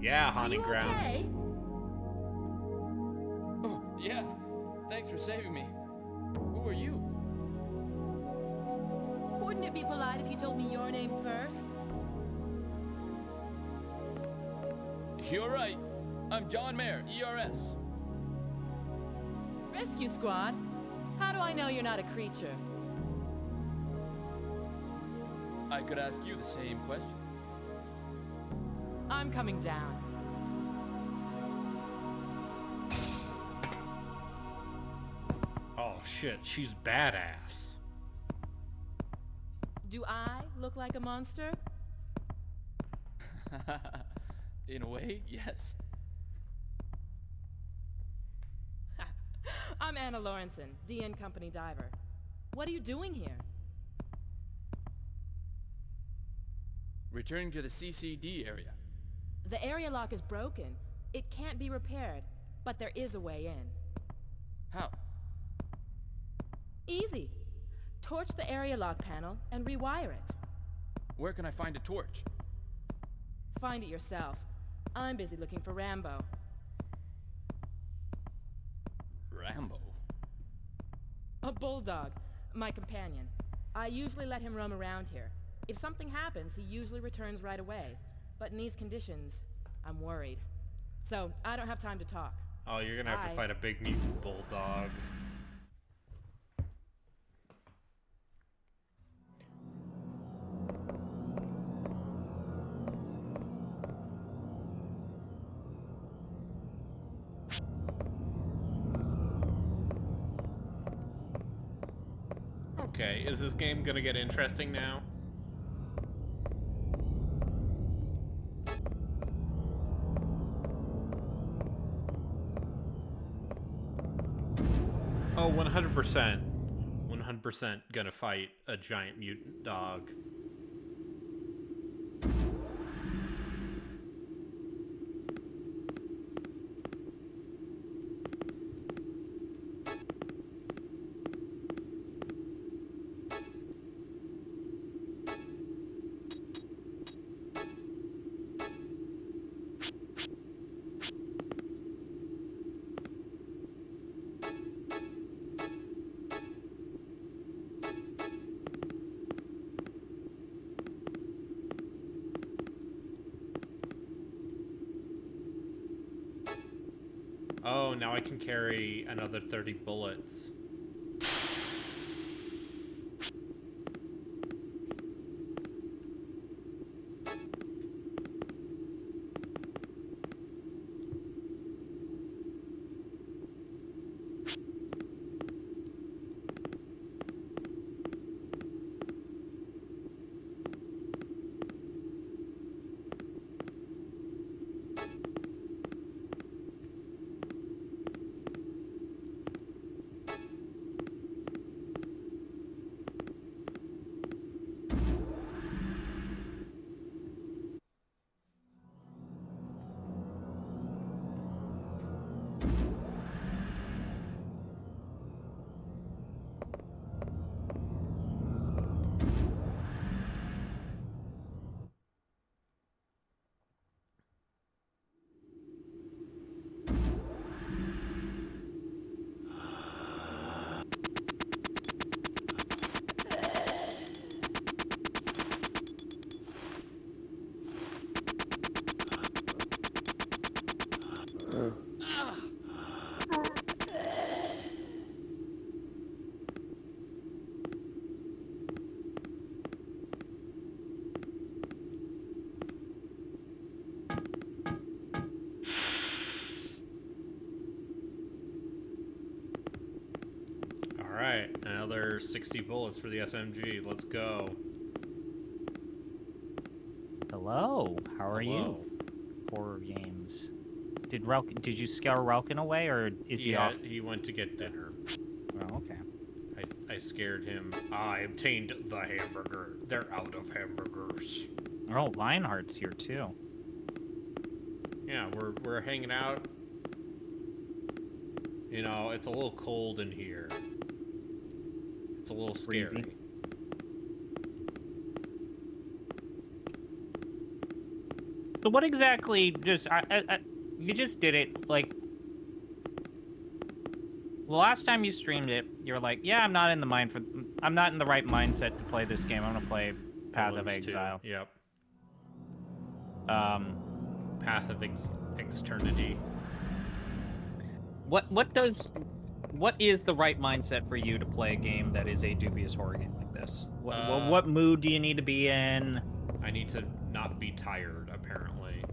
Yeah, haunting ground. Okay? Oh, yeah. Thanks for saving me. Who are you? Wouldn't it be polite if you told me your name first? You're right. I'm John Mayer, ERS. Rescue squad? How do I know you're not a creature? I could ask you the same question. I'm coming down. Oh shit, she's badass. Do I look like a monster? In a way, yes. I'm Anna Lawrenson, DN Company diver. What are you doing here? Returning to the CCD area. The area lock is broken. It can't be repaired, but there is a way in. How? Easy. Torch the area lock panel and rewire it. Where can I find a torch? Find it yourself. I'm busy looking for Rambo. Rambo? A bulldog, my companion. I usually let him roam around here. If something happens, he usually returns right away. But in these conditions, I'm worried. So, I don't have time to talk. Oh, you're gonna have to fight a big mutant bulldog. Okay, is this game gonna get interesting now? Oh, 100%. 100% gonna fight a giant mutant dog. Oh, now I can carry another 30 bullets. another 60 bullets for the SMG. Let's go. Hello. How are you? Horror games. Did you scare Relkin away, or is he off? He went to get dinner. Oh, okay. I scared him. I obtained the hamburger. They're out of hamburgers. Oh, Lionheart's here too. Yeah, we're hanging out. You know, it's a little cold in here. It's a little scary. Breezy. So what exactly? You just did it like the last time you streamed it. You're like, yeah, I'm not in the right mindset to play this game. I'm gonna play Path of Exile. 2. Yep. Path of Externity. What is the right mindset for you to play a game that is a dubious horror game like this? What mood do you need to be in? I need to not be tired, apparently.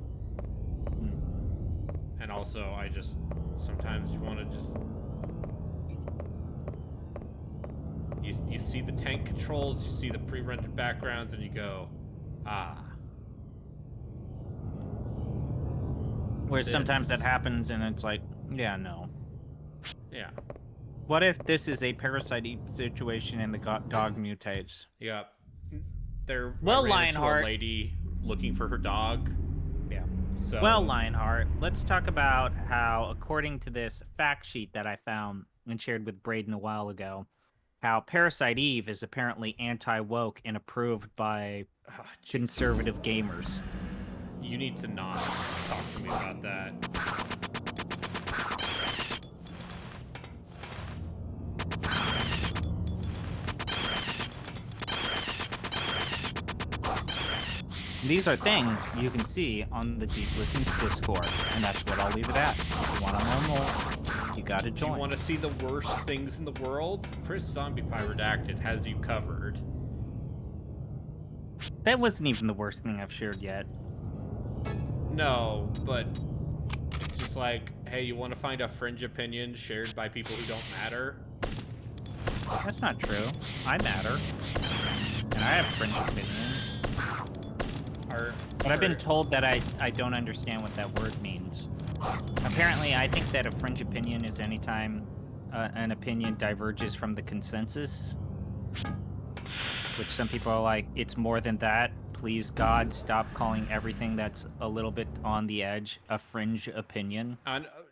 And also, sometimes you want to just... You see the tank controls, you see the pre-rendered backgrounds, and you go, ah. Where sometimes that happens and it's like, yeah, no. Yeah. What if this is a parasite situation and the dog mutates? Yeah. I ran Lionheart. into a lady looking for her dog. Yeah. So... Well, Lionheart, let's talk about how, according to this fact sheet that I found and shared with Braden a while ago, how Parasite Eve is apparently anti-woke and approved by conservative gamers. You need to not talk to me about that. These are things you can see on the Deep Listens Discord, and that's what I'll leave it at. If you want to know more, you gotta join. Do you want to see the worst things in the world? Chris Zombie Pie Redacted has you covered. That wasn't even the worst thing I've shared yet. No, but it's just like, hey, you want to find a fringe opinion shared by people who don't matter? That's not true. I matter. And I have fringe opinions. But I've been told that I don't understand what that word means. Apparently, I think that a fringe opinion is anytime an opinion diverges from the consensus. Which some people are like, it's more than that. Please, God, stop calling everything that's a little bit on the edge a fringe opinion.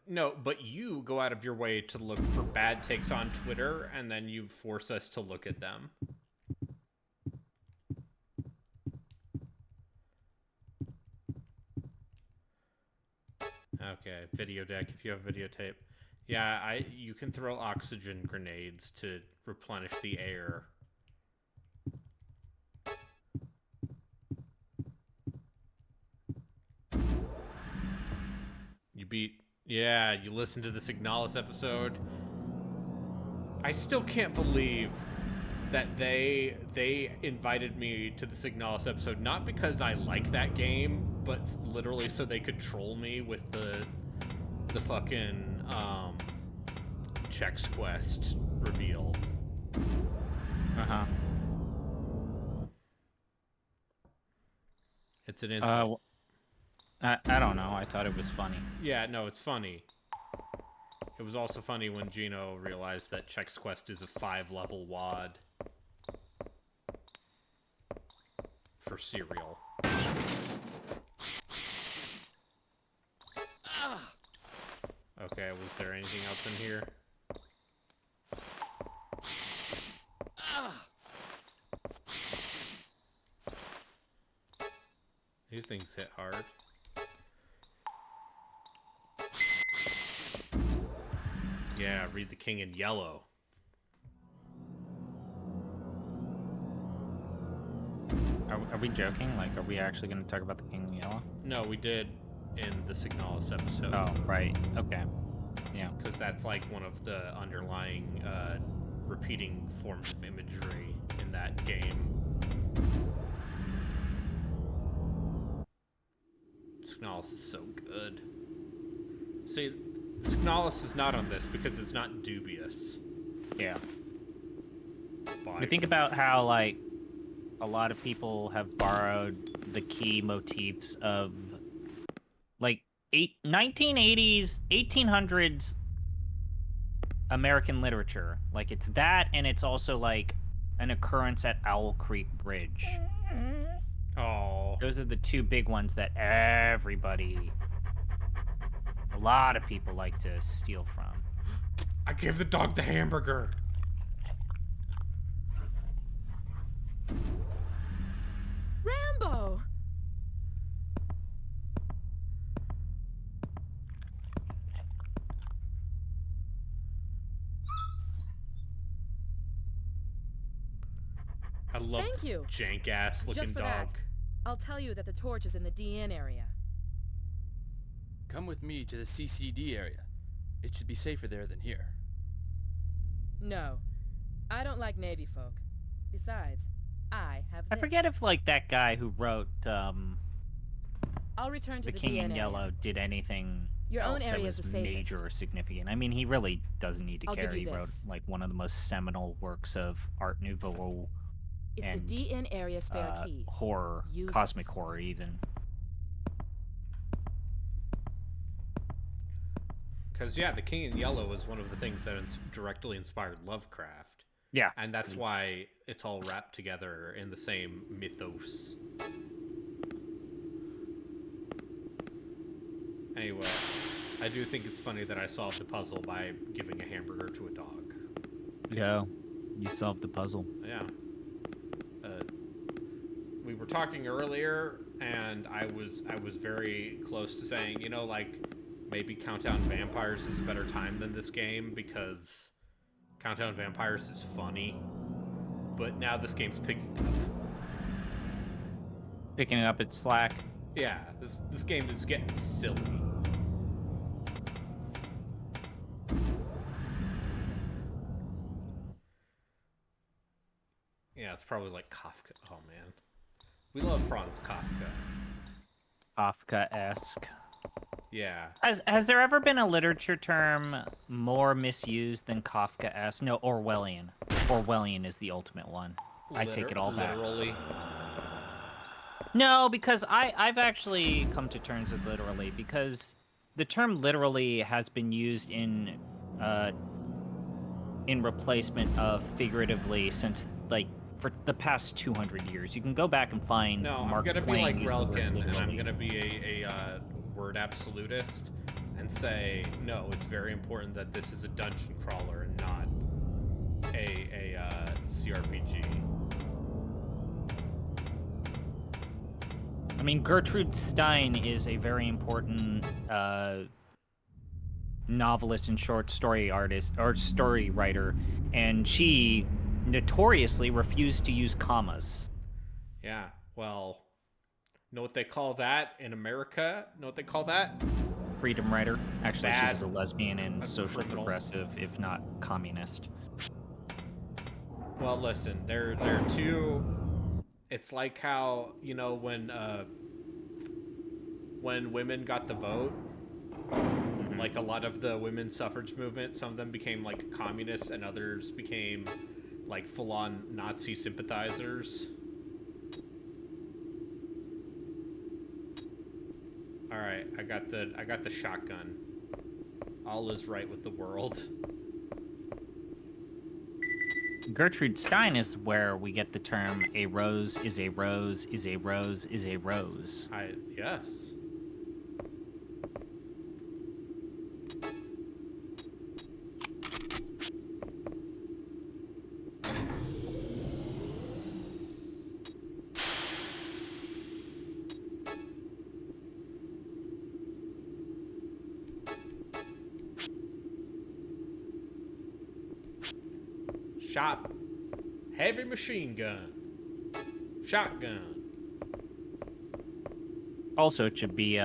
No, but you go out of your way to look for bad takes on Twitter, and then you force us to look at them. Okay, video deck, if you have videotape. Yeah, you can throw oxygen grenades to replenish the air. You listened to the Signalis episode. I still can't believe that they invited me to the Signalis episode, not because I like that game, but literally so they could troll me with the fucking Chex Quest reveal. Uh-huh. It's an insult. I don't know. I thought it was funny. Yeah, no, it's funny. It was also funny when Gino realized that Chex Quest is a 5-level WAD for cereal. Okay, was there anything else in here? These things hit hard. Yeah, read The King in Yellow. Are we joking? Like, are we actually going to talk about The King in Yellow? No, we did in the Signalis episode. Oh, right. Okay. Yeah. Because that's like one of the underlying repeating forms of imagery in that game. Signalis is so good. See, Signalis is not on this because it's not dubious. Yeah. We think about how, like, a lot of people have borrowed the key motifs of, like, 1980s, 1800s American literature. Like, it's that, and it's also, like, an occurrence at Owl Creek Bridge. Oh. Those are the two big ones that everybody, a lot of people like to steal from. I gave the dog the hamburger. Rambo! I love Thank this you. jank-ass looking Just for dog. that, I'll tell you that the torch is in the DN area. Come with me to the CCD area. It should be safer there than here. No, I don't like Navy folk. Besides, I have I this. forget if, like, that guy who wrote I'll return to The the King DN in area. Yellow did anything Your own else that area was is the safest. major or significant. I mean, he really doesn't need to I'll give care. you He wrote, this. like, one of the most seminal works of Art Nouveau It's and the DN area spare key. horror, Use cosmic it. horror even. Because, yeah, The King in Yellow was one of the things that directly inspired Lovecraft. Yeah. And that's why it's all wrapped together in the same mythos. Anyway, I do think it's funny that I solved the puzzle by giving a hamburger to a dog. Yeah, you solved the puzzle. Yeah. We were talking earlier, and I was very close to saying, you know, like, maybe Countdown Vampires is a better time than this game, because Countdown Vampires is funny. But now this game's Picking up its slack. Yeah, this game is getting silly. Yeah, it's probably like Kafka. Oh, man. We love Franz Kafka. Kafka-esque. Yeah. Has there ever been a literature term more misused than Kafka-esque? No, Orwellian. Orwellian is the ultimate one. I take it all back. Literally. No, because I've actually come to terms with literally, because the term literally has been used in replacement of figuratively since, like, for the past 200 years. You can go back and find Mark I'm gonna Twain be like used the word Relkin, and I'm literally. gonna be a word absolutist and say, no, it's very important that this is a dungeon crawler and not a CRPG. I mean, Gertrude Stein is a very important novelist and short story artist, or story writer, and she notoriously refused to use commas. Yeah, well, know what they call that in America? Know what they call that? Freedom writer. Actually, she Bad. was a lesbian and A social criminal. progressive, if not communist. Well, listen, they're two. It's like how, you know, when women got the vote, like a lot of the women's suffrage movement, some of them became like communists and others became like full-on Nazi sympathizers. All right, I got the shotgun. All is right with the world. Gertrude Stein is where we get the term "a rose is a rose is a rose is a rose." Yes. Shot. Heavy machine gun. Shotgun. Also, it should be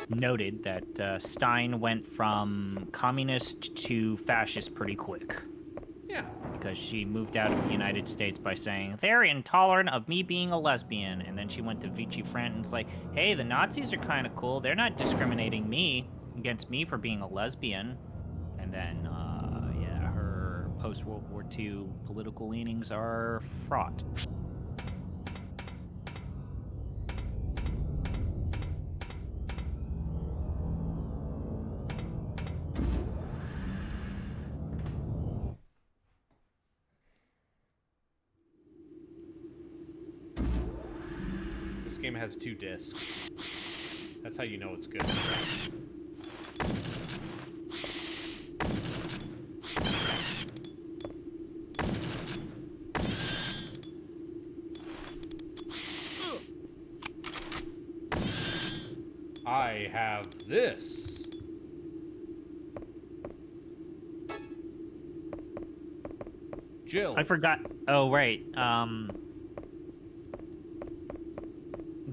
noted that Stein went from communist to fascist pretty quick. Yeah. Because she moved out of the United States by saying, they're intolerant of me being a lesbian. And then she went to Vichy France and was like, hey, the Nazis are kind of cool. They're not discriminating against me for being a lesbian. And then, yeah, her post-World War II political leanings are fraught. This game has 2 discs. That's how you know it's good. I have this. Jill. I forgot. Oh, right.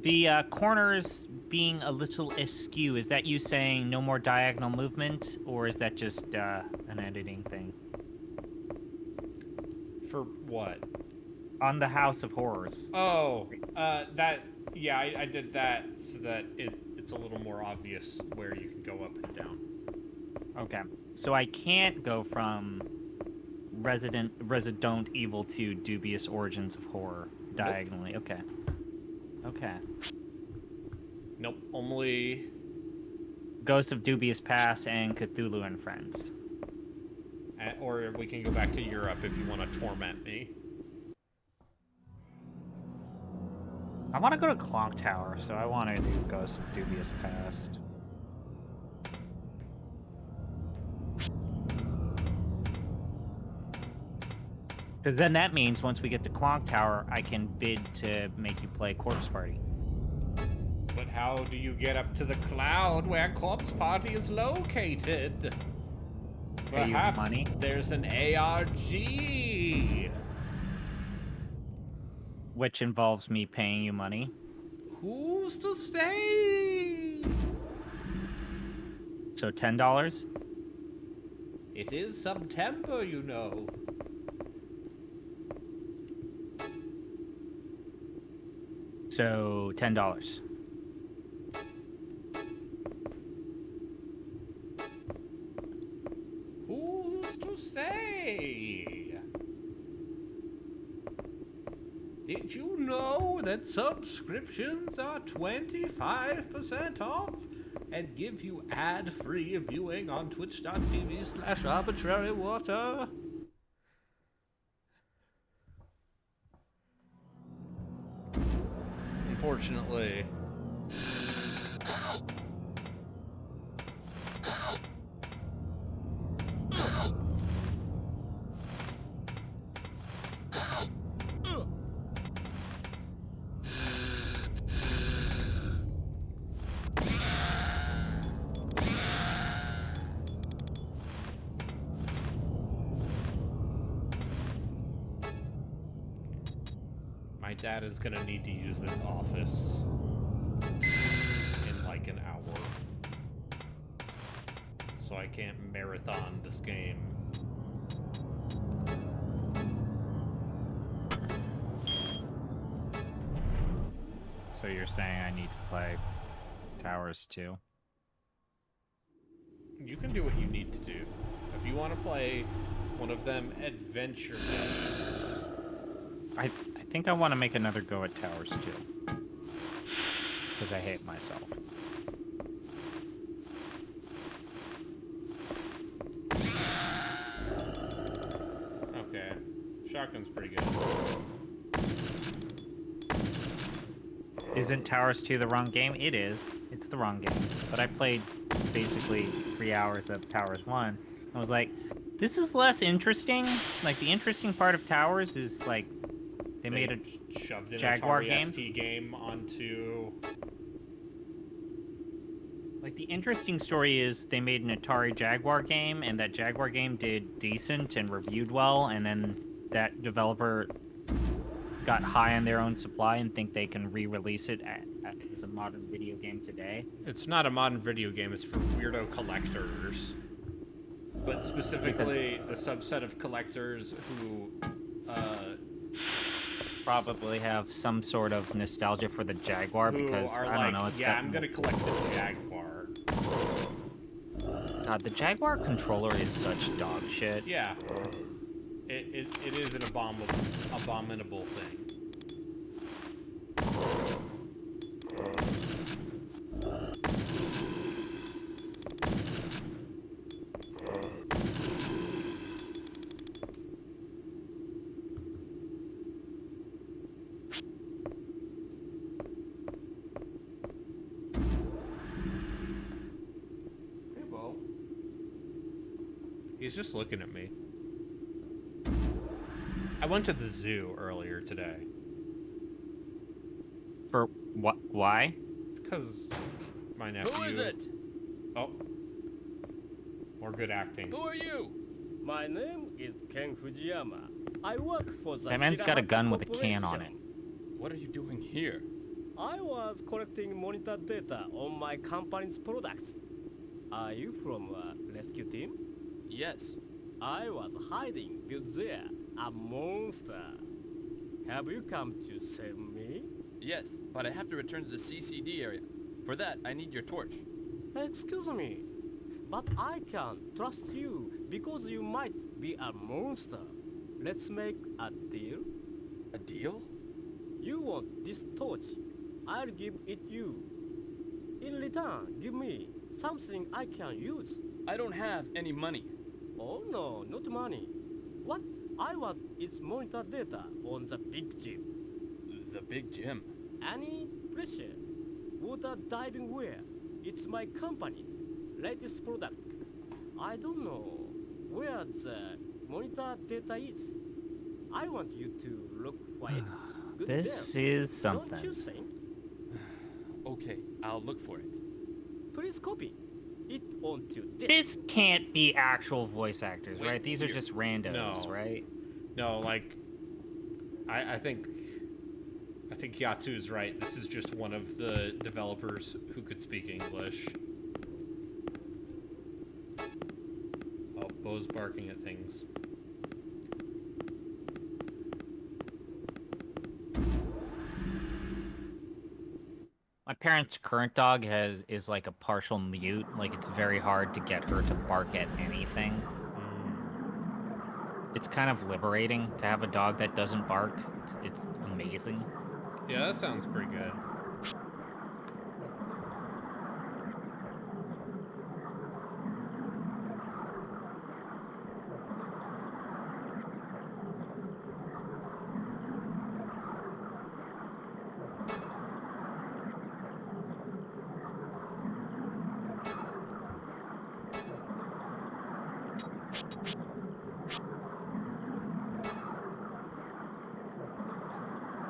The corners being a little askew, is that you saying no more diagonal movement, or is that just an editing thing? For what? On the House of Horrors. Oh, yeah, I did that so that it's a little more obvious where you can go up and down. Okay. So I can't go from Resident Evil to Dubious Origins of Horror diagonally. Nope. Okay. Okay. Nope, only Ghost of Dubious Past and Cthulhu and Friends. Or we can go back to Europe if you want to torment me. I want to go to Clock Tower, so I want to do Ghost of Dubious Past. Because then that means once we get to Clock Tower, I can bid to make you play Corpse Party. But how do you get up to the cloud where Corpse Party is located? Pay you Perhaps money? There's an ARG. Which involves me paying you money. Who's to stay? So $10? It is September, you know. So $10. Who's to say? Did you know that subscriptions are 25% off and give you ad-free viewing on twitch.tv/arbitrarywater? Unfortunately. My dad is gonna need to use this office in like an hour. So I can't marathon this game. So you're saying I need to play Towers 2? You can do what you need to do. If you want to play one of them adventure games. I think I want to make another go at Towers 2. Because I hate myself. Okay. Shotgun's pretty good. Isn't Towers 2 the wrong game? It is. It's the wrong game. But I played basically 3 hours of Towers 1. I was like, this is less interesting. Like, the interesting part of Towers is, like, they made a shoved an Jaguar Atari game. ST game onto... Like, the interesting story is they made an Atari Jaguar game, and that Jaguar game did decent and reviewed well, and then that developer got high on their own supply and think they can re-release it as a modern video game today. It's not a modern video game, it's for weirdo collectors. But specifically, the subset of collectors who, probably have some sort of nostalgia for the Jaguar because, are I don't know, it's yeah, got... I'm gonna collect the Jaguar. God, the Jaguar controller is such dog shit. Yeah. It is an abominable thing. Hey, Bo. He's just looking at me. I went to the zoo earlier today. For what? Why? Because my nephew... Who is it? Oh. More good acting. Who are you? My name is Ken Fujiyama. I work for the That man's got a Shirahata gun with a can on it. Corporation. What are you doing here? I was collecting monitor data on my company's products. Are you from a rescue team? Yes. I was hiding built there are monsters. Have you come to save me? Yes, but I have to return to the CCD area. For that, I need your torch. Excuse me, but I can't trust you because you might be a monster. Let's make a deal. A deal? You want this torch, I'll give it you. In return, give me something I can use. I don't have any money. Oh no, not money. What I want is monitor data on the big gym. The big gym? Any pressure, water diving wear. It's my company's latest product. I don't know where the monitor data is. I want you to look for it. Good This damn. is something. Don't you think? Okay, I'll look for it. Please copy it onto This can't be actual voice actors, Wait, right? These are here. just randos, No. right? No, like... I think Yatsu is right. This is just one of the developers who could speak English. Oh, Bo's barking at things. My parents' current dog is like a partial mute. Like, it's very hard to get her to bark at anything. It's kind of liberating to have a dog that doesn't bark. It's amazing. Yeah, that sounds pretty good.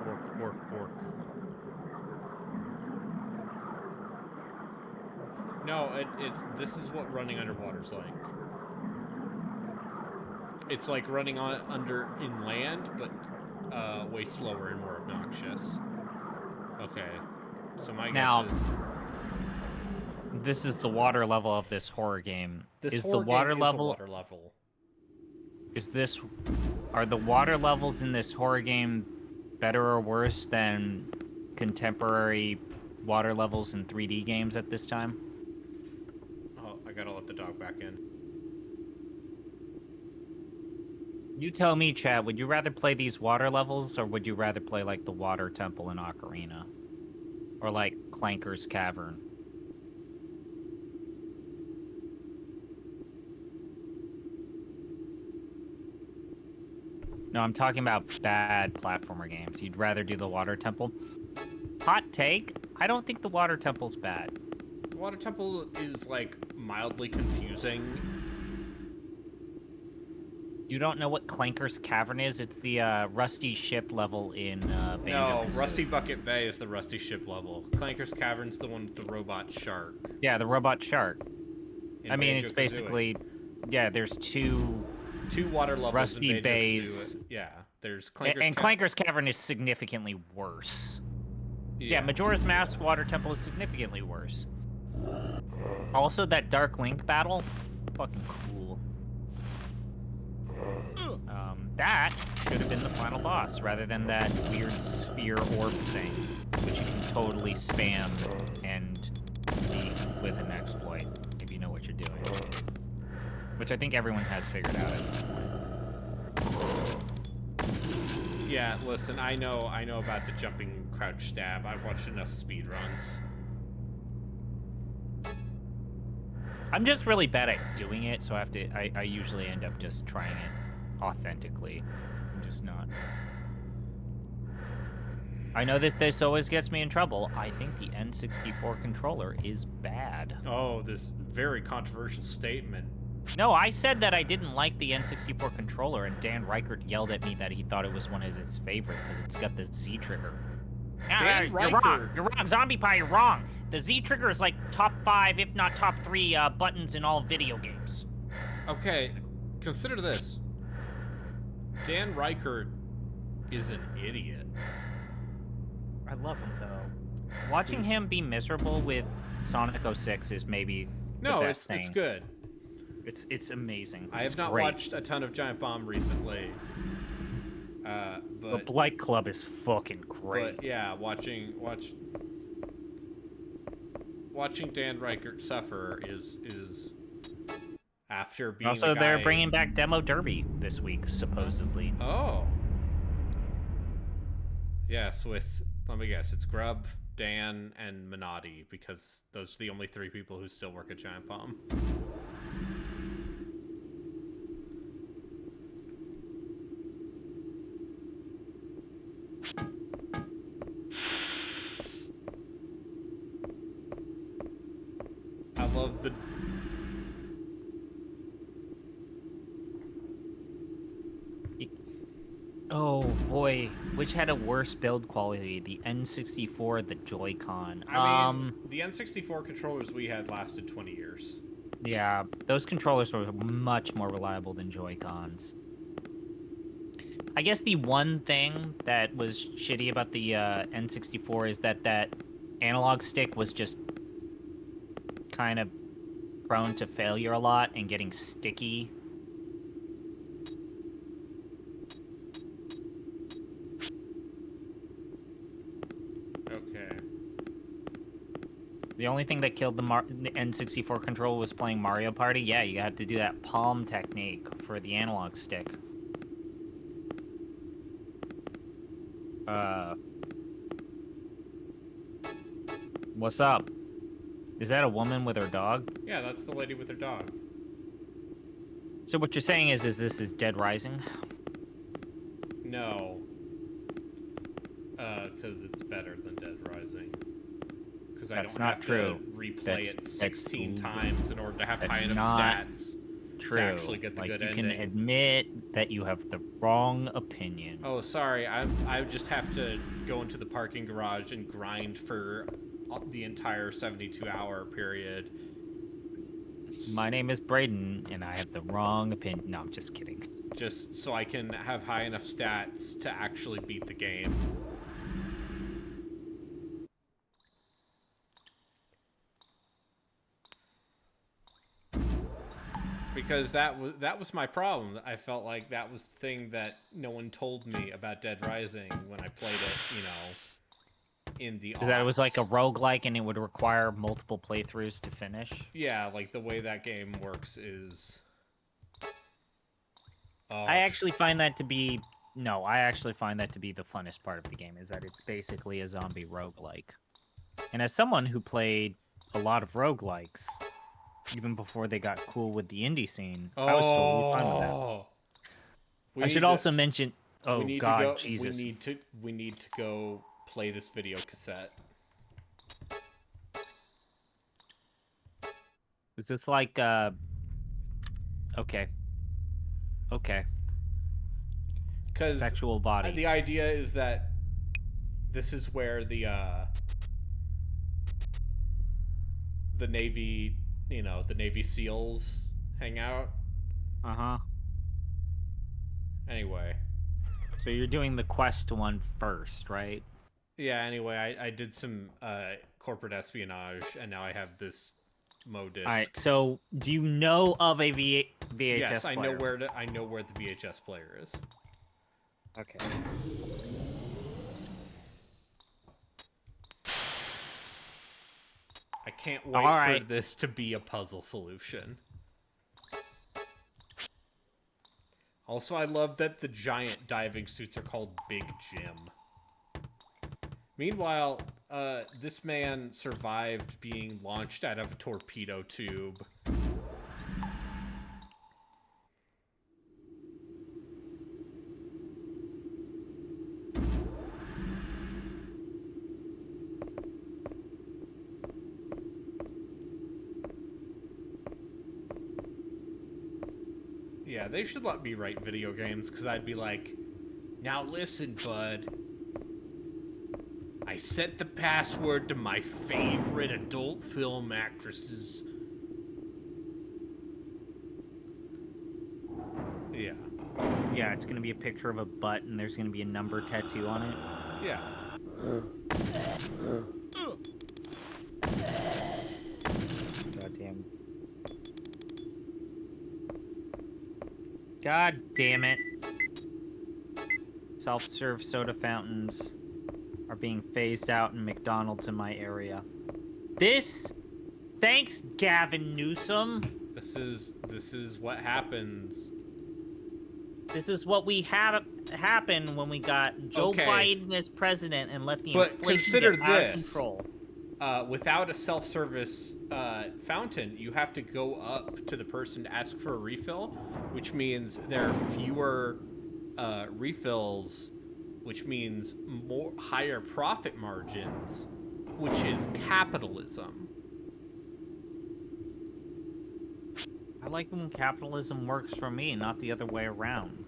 Bork, bork, bork. No, this is what running underwater's like. It's like running in land, but way slower and more obnoxious. Okay, so my Now, guess is this is the water level of this horror game. this is horror the water game level? is a water level. Are the water levels in this horror game better or worse than contemporary water levels in 3D games at this time? Oh, I gotta let the dog back in. You tell me, Chad, would you rather play these water levels, or would you rather play, like, the Water Temple in Ocarina? Or, like, Clanker's Cavern? No, I'm talking about bad platformer games. You'd rather do the Water Temple? Hot take, I don't think the Water Temple's bad. The Water Temple is, like, mildly confusing. You don't know what Clanker's Cavern is? It's the Rusty Ship level in No, Banjo-Kazooie. Rusty Bucket Bay is the Rusty Ship level. Clanker's Cavern's the one with the robot shark. Yeah, the robot shark. in I mean, it's Banjo-Kazooie. basically... Yeah, there's two water levels Rusty in Bays. Banjo-Kazooie. Yeah, there's Clanker's And Clanker's Cavern is significantly worse. Yeah, Majora's Mask Water Temple is significantly worse. Also, that Dark Link battle, fucking cool. That should have been the final boss, rather than that weird sphere orb thing, which you can totally spam and beat with an exploit, if you know what you're doing. Which I think everyone has figured out at this point. Yeah, listen, I know about the jumping crouch stab. I've watched enough speedruns. I'm just really bad at doing it, so I usually end up just trying it authentically. I'm just not. I know that this always gets me in trouble. I think the N64 controller is bad. Oh, this very controversial statement. No, I said that I didn't like the N64 controller, and Dan Reichert yelled at me that he thought it was one of his favorite because it's got the Z trigger. Dan You're wrong. You're wrong. Zombie Pie, you're wrong. The Z trigger is like top 5, if not top 3, buttons in all video games. Okay, consider this. Dan Reichert is an idiot. I love him, though. Watching him be miserable with Sonic 06 is maybe the best thing. It's good. It's amazing. I have not watched a ton of Giant Bomb recently. But Blight Club is fucking great. But yeah, watching Dan Reichert suffer is after being also a guy... they're bringing back Demo Derby this week, supposedly. Oh. Yes, with, let me guess, it's Grub, Dan, and Minotti, because those are the only 3 people who still work at Giant Bomb. I love the... Oh boy, which had a worse build quality, the N64 or the Joy-Con? I mean, the N64 controllers we had lasted 20 years. Yeah, those controllers were much more reliable than Joy-Cons. I guess the one thing that was shitty about the N64 is that analog stick was just kind of prone to failure a lot and getting sticky. Okay. The only thing that killed the N64 controller was playing Mario Party. Yeah, you had to do that palm technique for the analog stick. What's up? Is that a woman with her dog? Yeah, that's the lady with her dog. So what you're saying is this is Dead Rising? No. Because it's better than Dead Rising. Because I don't have to replay it 16 times in order to have high enough stats to actually get the good ending. You can admit that you have the wrong opinion. Oh, sorry. I just have to go into the parking garage and grind for the entire 72-hour period. My name is Braden, and I have the wrong opinion. No, I'm just kidding. Just so I can have high enough stats to actually beat the game. Because that was my problem. I felt like that was the thing that no one told me about Dead Rising when I played it, you know, in the aughts. That it was like a roguelike and it would require multiple playthroughs to finish? Yeah, like the way that game works is... I actually find that to be... No, I actually find that to be the funnest part of the game, is that it's basically a zombie roguelike. And as someone who played a lot of roguelikes, even before they got cool with the indie scene, I was totally fine with that. I should also mention... Oh, God, Jesus. We need to go play this video cassette. Is this like, Okay. Okay. Because sexual body. The idea is that this is where the Navy, you know, the Navy SEALs hang out. Uh-huh. Anyway. So you're doing the quest one first, right? Yeah, anyway, I did some corporate espionage, and now I have this Mo disc. Alright, so do you know of a VHS yes, player? I know where the VHS player is. Okay. I can't wait for this to be a puzzle solution. Also, I love that the giant diving suits are called Big Jim. Meanwhile, this man survived being launched out of a torpedo tube. Yeah, they should let me write video games, because I'd be like, now listen, bud. I set the password to my favorite adult film actresses. Yeah. Yeah, it's gonna be a picture of a butt and there's gonna be a number tattoo on it. Yeah. Goddamn. God damn it. Self-serve soda fountains are being phased out in McDonald's in my area. Thanks, Gavin Newsom. This is what happens. This is what we had happen when we got Joe Biden as president and let the inflation get out of control. Without a self-service fountain, you have to go up to the person to ask for a refill, which means there are fewer refills, which means higher profit margins, which is capitalism. I like when capitalism works for me, not the other way around.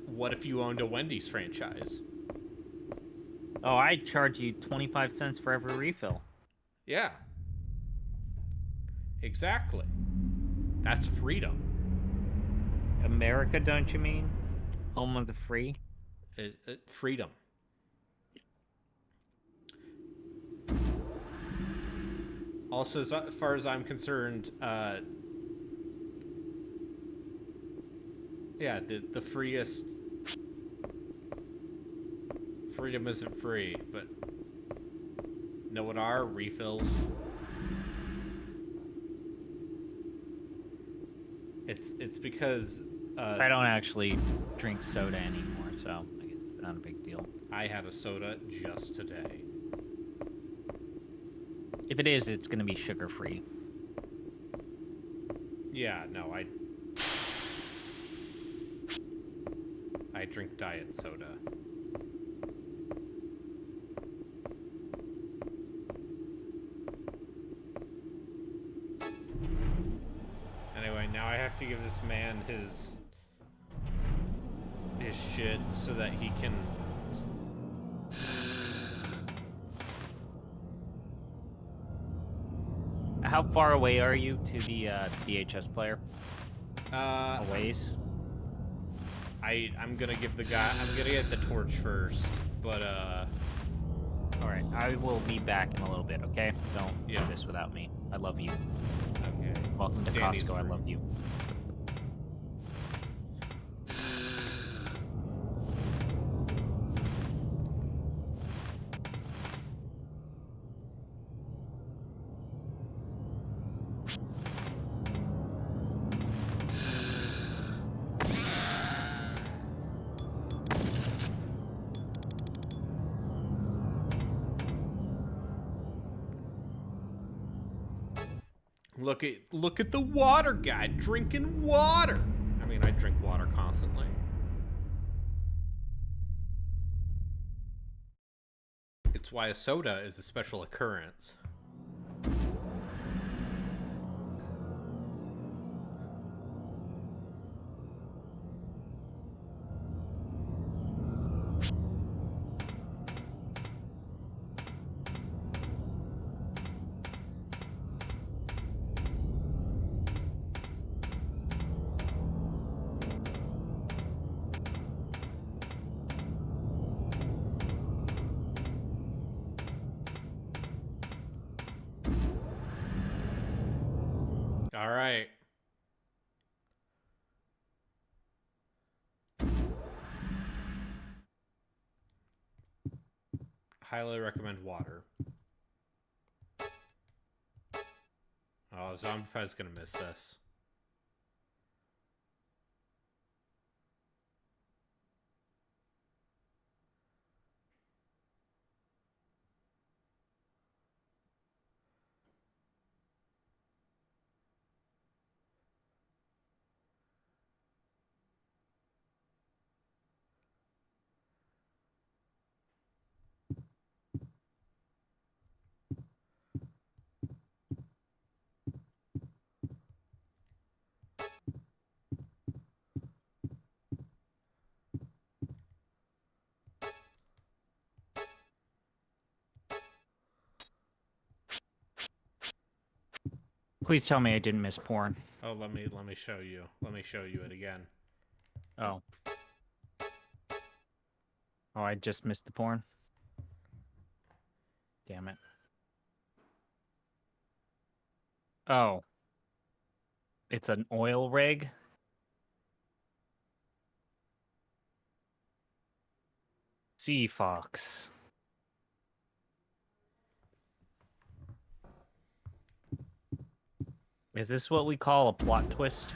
What if you owned a Wendy's franchise? Oh, I'd charge you 25 cents for every refill. Yeah. Exactly. That's freedom. America, don't you mean? Home of the free? Freedom. Also, as far as I'm concerned, yeah, the freest... Freedom isn't free, but... Know what are refills? It's because... I don't actually drink soda anymore, so I guess it's not a big deal. I had a soda just today. If it is, it's gonna be sugar-free. Yeah, no, I drink diet soda. Anyway, now I have to give this man his shit so that he can... How far away are you to the VHS player? A ways? I'm gonna get the torch first, but Alright, I will be back in a little bit, okay? Don't do this without me. I love you. Okay. Welcome to Costco, I love you. Look at the water guy drinking water. I mean, I drink water constantly. It's why a soda is a special occurrence. All right. Highly recommend water. Oh, Zombie Pie's gonna miss this. Please tell me I didn't miss porn. Oh, let me show you. Let me show you it again. Oh. Oh, I just missed the porn. Damn it. Oh. It's an oil rig? Sea Fox. Is this what we call a plot twist?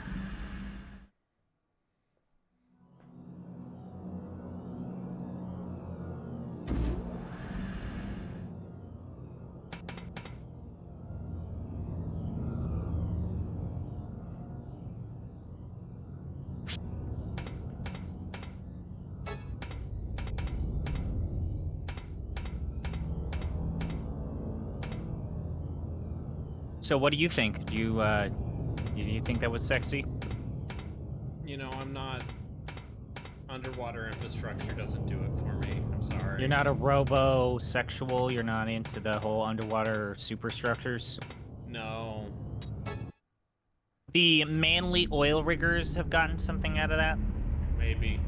So what do you think? Do you think that was sexy? You know, I'm not... Underwater infrastructure doesn't do it for me. I'm sorry. You're not a robo-sexual? You're not into the whole underwater superstructures? No. The manly oil riggers have gotten something out of that? Maybe.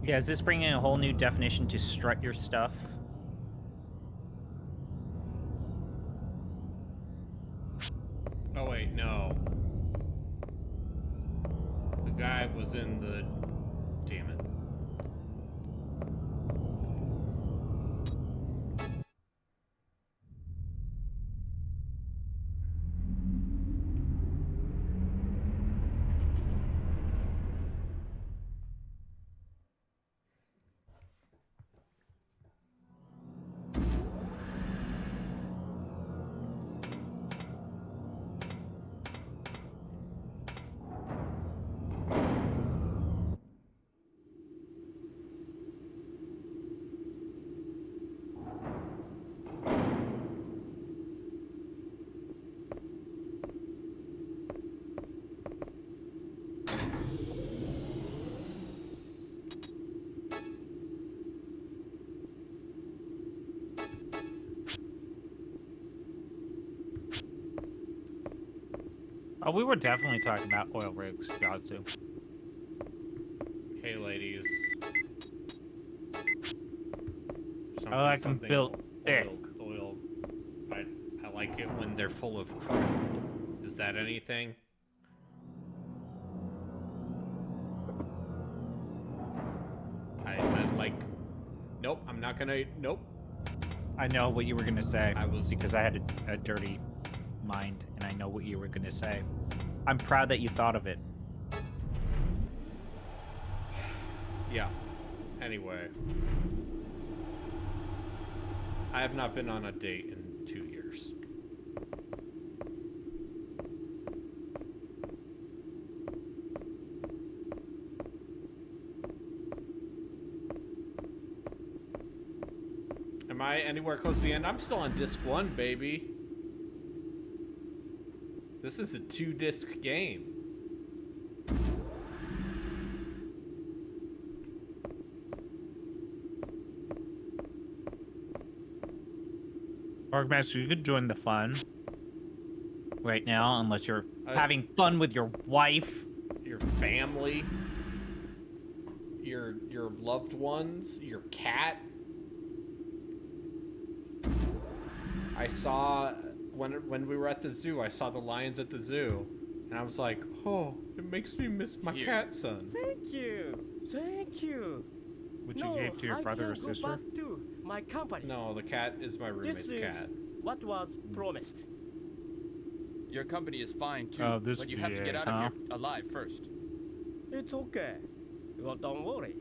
Yeah, is this bringing a whole new definition to strut your stuff? Oh wait, no. The guy was in the... Damn it. Oh, we were definitely talking about oil rigs, Yazoo. Hey, ladies. I like them built thick. Oil. I like it when they're full of crude. Is that anything? I like... Nope, I'm not gonna... Nope. I know what you were gonna say. I was... Because I had a dirty mind, and I know what you were gonna say. I'm proud that you thought of it. Yeah. Anyway. I have not been on a date in 2 years. Am I anywhere close to the end? I'm still on disc 1, baby. This is a 2-disc game. Markmaster, you could join the fun right now, unless you're having fun with your wife, your family, your loved ones, your cat. I saw when we were at the zoo, I saw the lions at the zoo, and I was like, oh, it makes me miss my cat son. Thank you. Thank you. which you gave to your brother or sister. Go back to my company. No, the cat is my roommate's This is cat. what was promised. Your company is fine too, Oh, this but you have to get VA, out of here alive first. It's okay. Well, don't worry.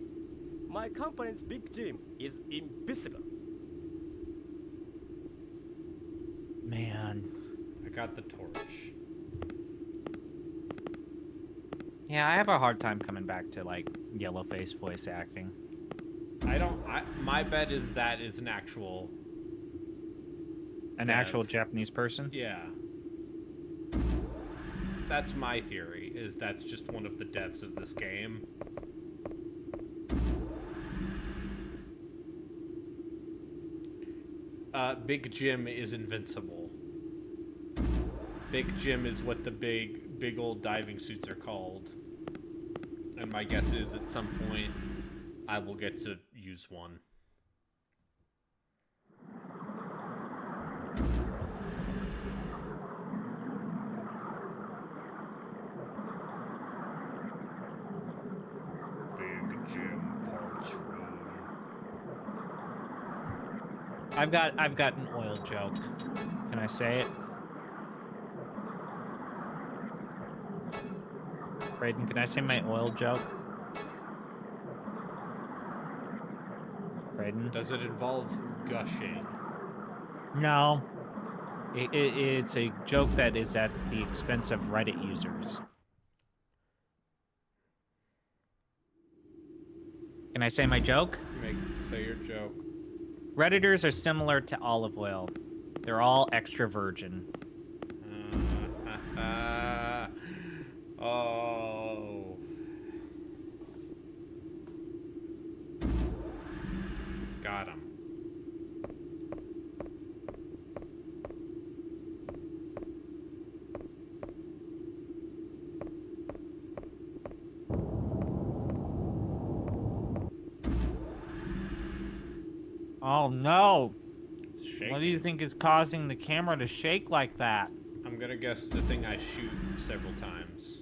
My company's big gym is invisible. Man. I got the torch. Yeah, I have a hard time coming back to, like, yellow-face voice acting. My bet is that is an actual... An actual Japanese person? Yeah. That's my theory, is that's just one of the devs of this game. Big Jim is invincible. Big Jim is what the big old diving suits are called. And my guess is at some point I will get to use one. Big Jim parts room. I've got an oil joke. Can I say it? Brayden, can I say my oil joke? Brayden? Does it involve gushing? No. It's a joke that is at the expense of Reddit users. Can I say my joke? Say your joke. Redditors are similar to olive oil. They're all extra virgin. Oh. Got him. Oh no! It's shaking. What do you think is causing the camera to shake like that? I'm gonna guess it's a thing I shoot several times.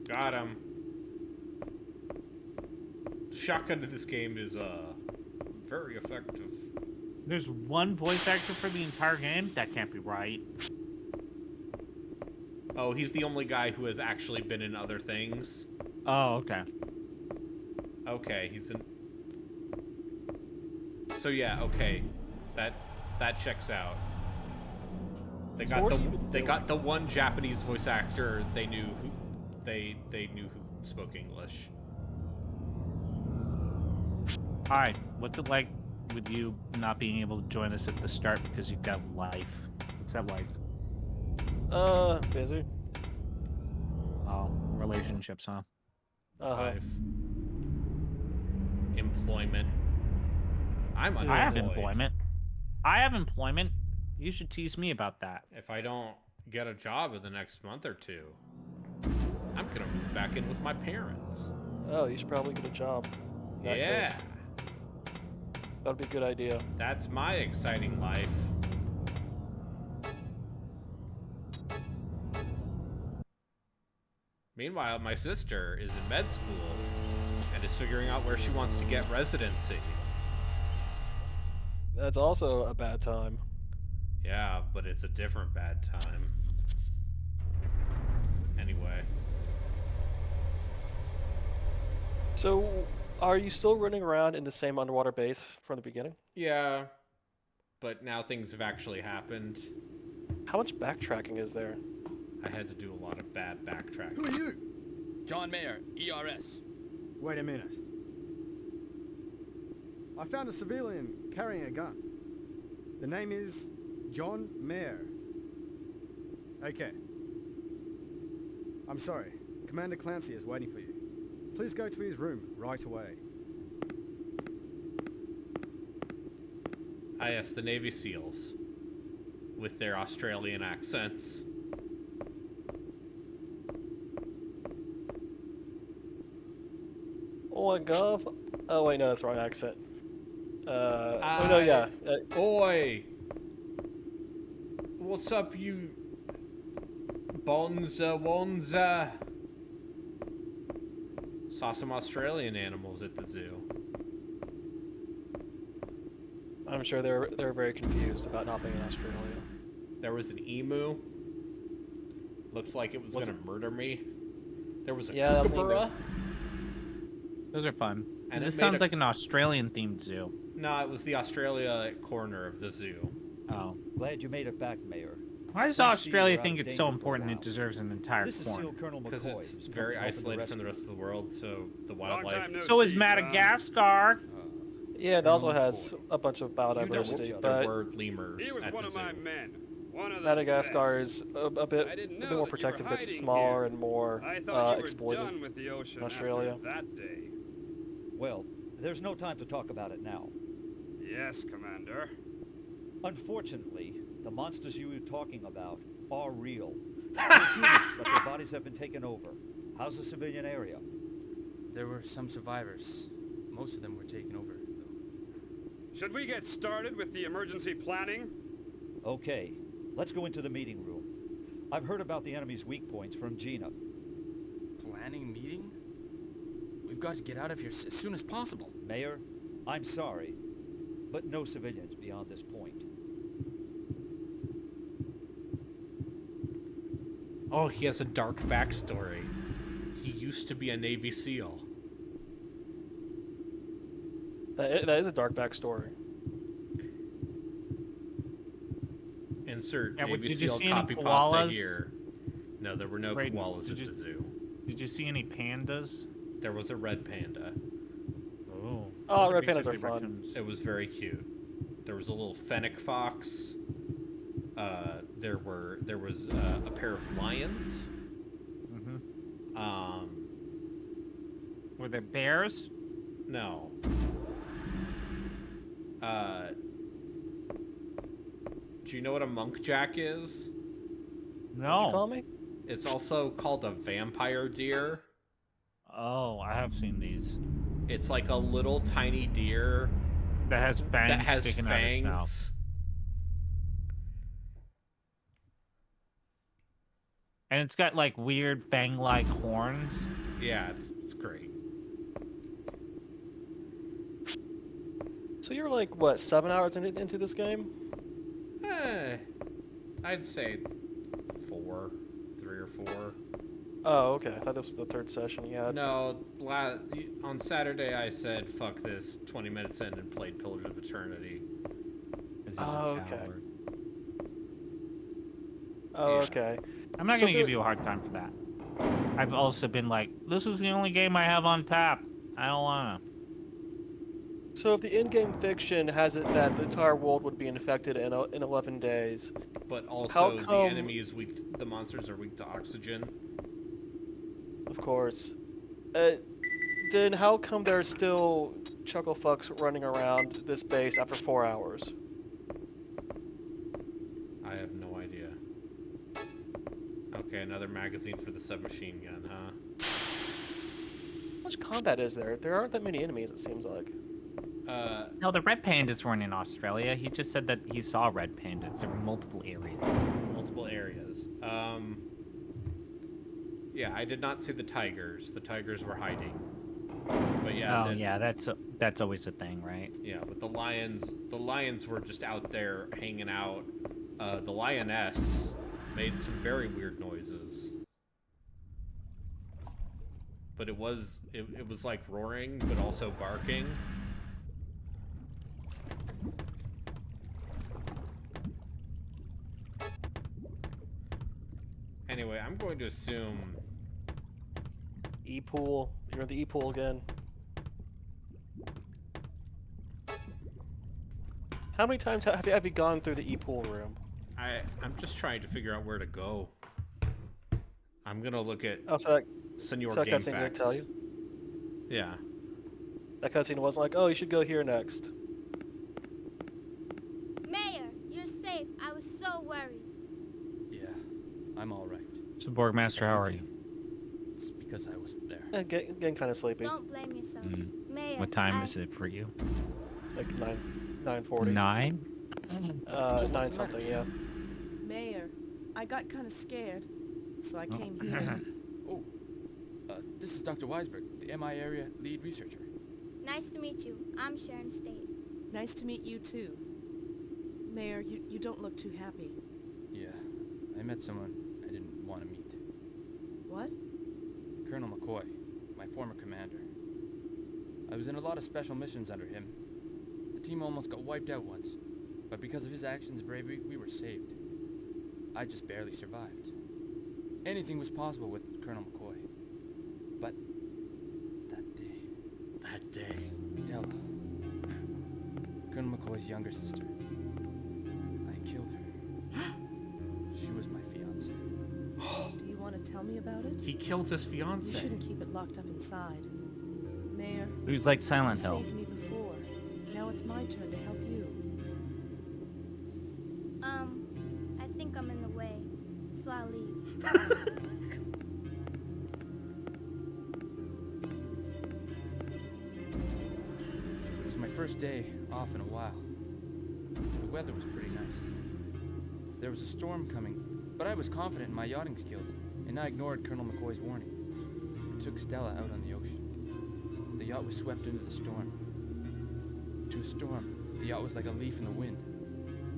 Got him. The shotgun to this game is very effective. There's one voice actor for the entire game? That can't be right. Oh, he's the only guy who has actually been in other things. Oh, okay. Okay, he's in... So yeah, okay. That checks out. They got the one Japanese voice actor they knew who spoke English. Hi, what's it like with you not being able to join us at the start because you've got life? What's that like? Busy. Oh, relationships, huh? Life. Employment. I'm unemployed. I have employment. I have employment. You should tease me about that. If I don't get a job in the next month or two, I'm gonna move back in with my parents. Oh, you should probably get a job. Yeah. Case. That'd be a good idea. That's my exciting life. Meanwhile, my sister is in med school and is figuring out where she wants to get residency. That's also a bad time. Yeah, but it's a different bad time. Anyway. So, are you still running around in the same underwater base from the beginning? Yeah, but now things have actually happened. How much backtracking is there? I had to do a lot of bad backtracking. Who are you? John Mayer, ERS. Wait a minute. I found a civilian carrying a gun. The name is John Mayer. Okay. I'm sorry. Commander Clancy is waiting for you. Please go to his room right away. Ah, yes, the Navy SEALs. With their Australian accents. Oh my god. Oh wait, no, that's the wrong accent. Oh no, yeah. Oi! What's up, you... Bonza Wonza? Saw some Australian animals at the zoo. I'm sure they're very confused about not being in Australia. There was an emu. Looked like it was gonna murder me. There was a kookaburra. Those are fun. And this sounds like an Australian-themed zoo. No, it was the Australia corner of the zoo. Oh. Glad you made it back, Mayor. Why does Australia think it's so important it deserves an entire This is corner? SEAL Colonel Because McCoy, it's who's very come to help in the isolated from the rescue. rest of the world, so the wildlife... So is Madagascar. Yeah, it Colonel also has McCoy. a bunch of biodiversity, There but were lemurs He was at one the of zoo. my men. One of the Madagascar best. is a bit more protected, but it's smaller and more I thought you were exploited done with the ocean in Australia. after that day. Well, there's no time to talk about it now. Yes, Commander. Unfortunately, the monsters you were talking about are real. They're humans, but their bodies have been taken over. How's the civilian area? There were some survivors. Most of them were taken over, though. Should we get started with the emergency planning? Okay, let's go into the meeting room. I've heard about the enemy's weak points from Gina. Planning meeting? We've got to get out of here as soon as possible. Mayor, I'm sorry, but no civilians beyond this point. Oh, he has a dark backstory. He used to be a Navy SEAL. That is a dark backstory. Insert Yeah, Navy did you SEAL see any copy pasta koalas? here. No, there were no Brayden, koalas at the zoo. Did you see any pandas? There was a red panda. Oh. Oh, red pandas are fun. It was very cute. There was a little fennec fox. There was a pair of lions. Mm-hmm. Were there bears? No. Do you know what a monkjack is? No. What'd you call me? It's also called a vampire deer. Oh, I have seen these. It's like a little tiny deer that has fangs. That has sticking out its mouth. fangs. And it's got like weird fang-like horns. Yeah, it's great. So you're like, what, 7 hours into this game? I'd say 3 or 4. Oh, okay. I thought this was the third session you had. No, on Saturday I said, fuck this, 20 minutes in and played Pillars of Eternity. Oh, okay. Oh, okay. I'm not going to give you a hard time for that. I've also been like, this is the only game I have on tap. I don't want to. So if the in-game fiction has it that the entire world would be infected in 11 days, but also how come, the enemy is weak. The monsters are weak to oxygen. Of course. Then how come there's still chucklefucks running around this base after 4 hours? I have no idea. Okay, another magazine for the submachine gun, huh? How much combat is there? There aren't that many enemies, it seems like. No, the red pandas weren't in Australia. He just said that he saw red pandas. There were multiple areas. Multiple areas. Yeah, I did not see the tigers. The tigers were hiding. But yeah. Oh, yeah, that's always a thing, right? Yeah, but the lions were just out there hanging out. The lioness made some very weird noises. But it was like roaring, but also barking. Anyway, I'm going to assume... E-pool. You're in the E-pool again. How many times have you gone through the E-pool room? I'm just trying to figure out where to go. I'm gonna look at Senor so that Game cutscene didn't Facts. tell you? Yeah. That cutscene wasn't like, oh, you should go here next. Mayor, you're safe. I was so worried. Yeah, I'm all right. So, Borgmaster, how are you? It's because I wasn't there. Yeah, getting kind of sleepy. Don't blame yourself. Mayor, What time is it for you? Like 9:40. 9? 9 something, yeah. Mayor, I got kind of scared, so I came here. Oh, this is Dr. Weisberg, the MI area lead researcher. Nice to meet you. I'm Sharon State. Nice to meet you too. Mayor, you don't look too happy. Yeah, I met someone I didn't want to meet. What? Colonel McCoy, my former commander. I was in a lot of special missions under him. The team almost got wiped out once, but because of his actions and bravery, we were saved. I just barely survived. Anything was possible with Colonel McCoy. But that day... That day... Stella... Colonel McCoy's younger sister. I killed her. She was my fiance. Do you want to tell me about it? He killed his fiance. You shouldn't keep it locked up inside. Mayor, Who's like Silent you Hill? saved me before. Now it's my turn to help you. I think I'm in the way, so I'll leave. It was my first day off in a while. The weather was pretty nice. There was a storm coming, but I was confident in my yachting skills, and I ignored Colonel McCoy's warning. I took Stella out on the ocean. The yacht was swept into the storm. To a storm, the yacht was like a leaf in the wind.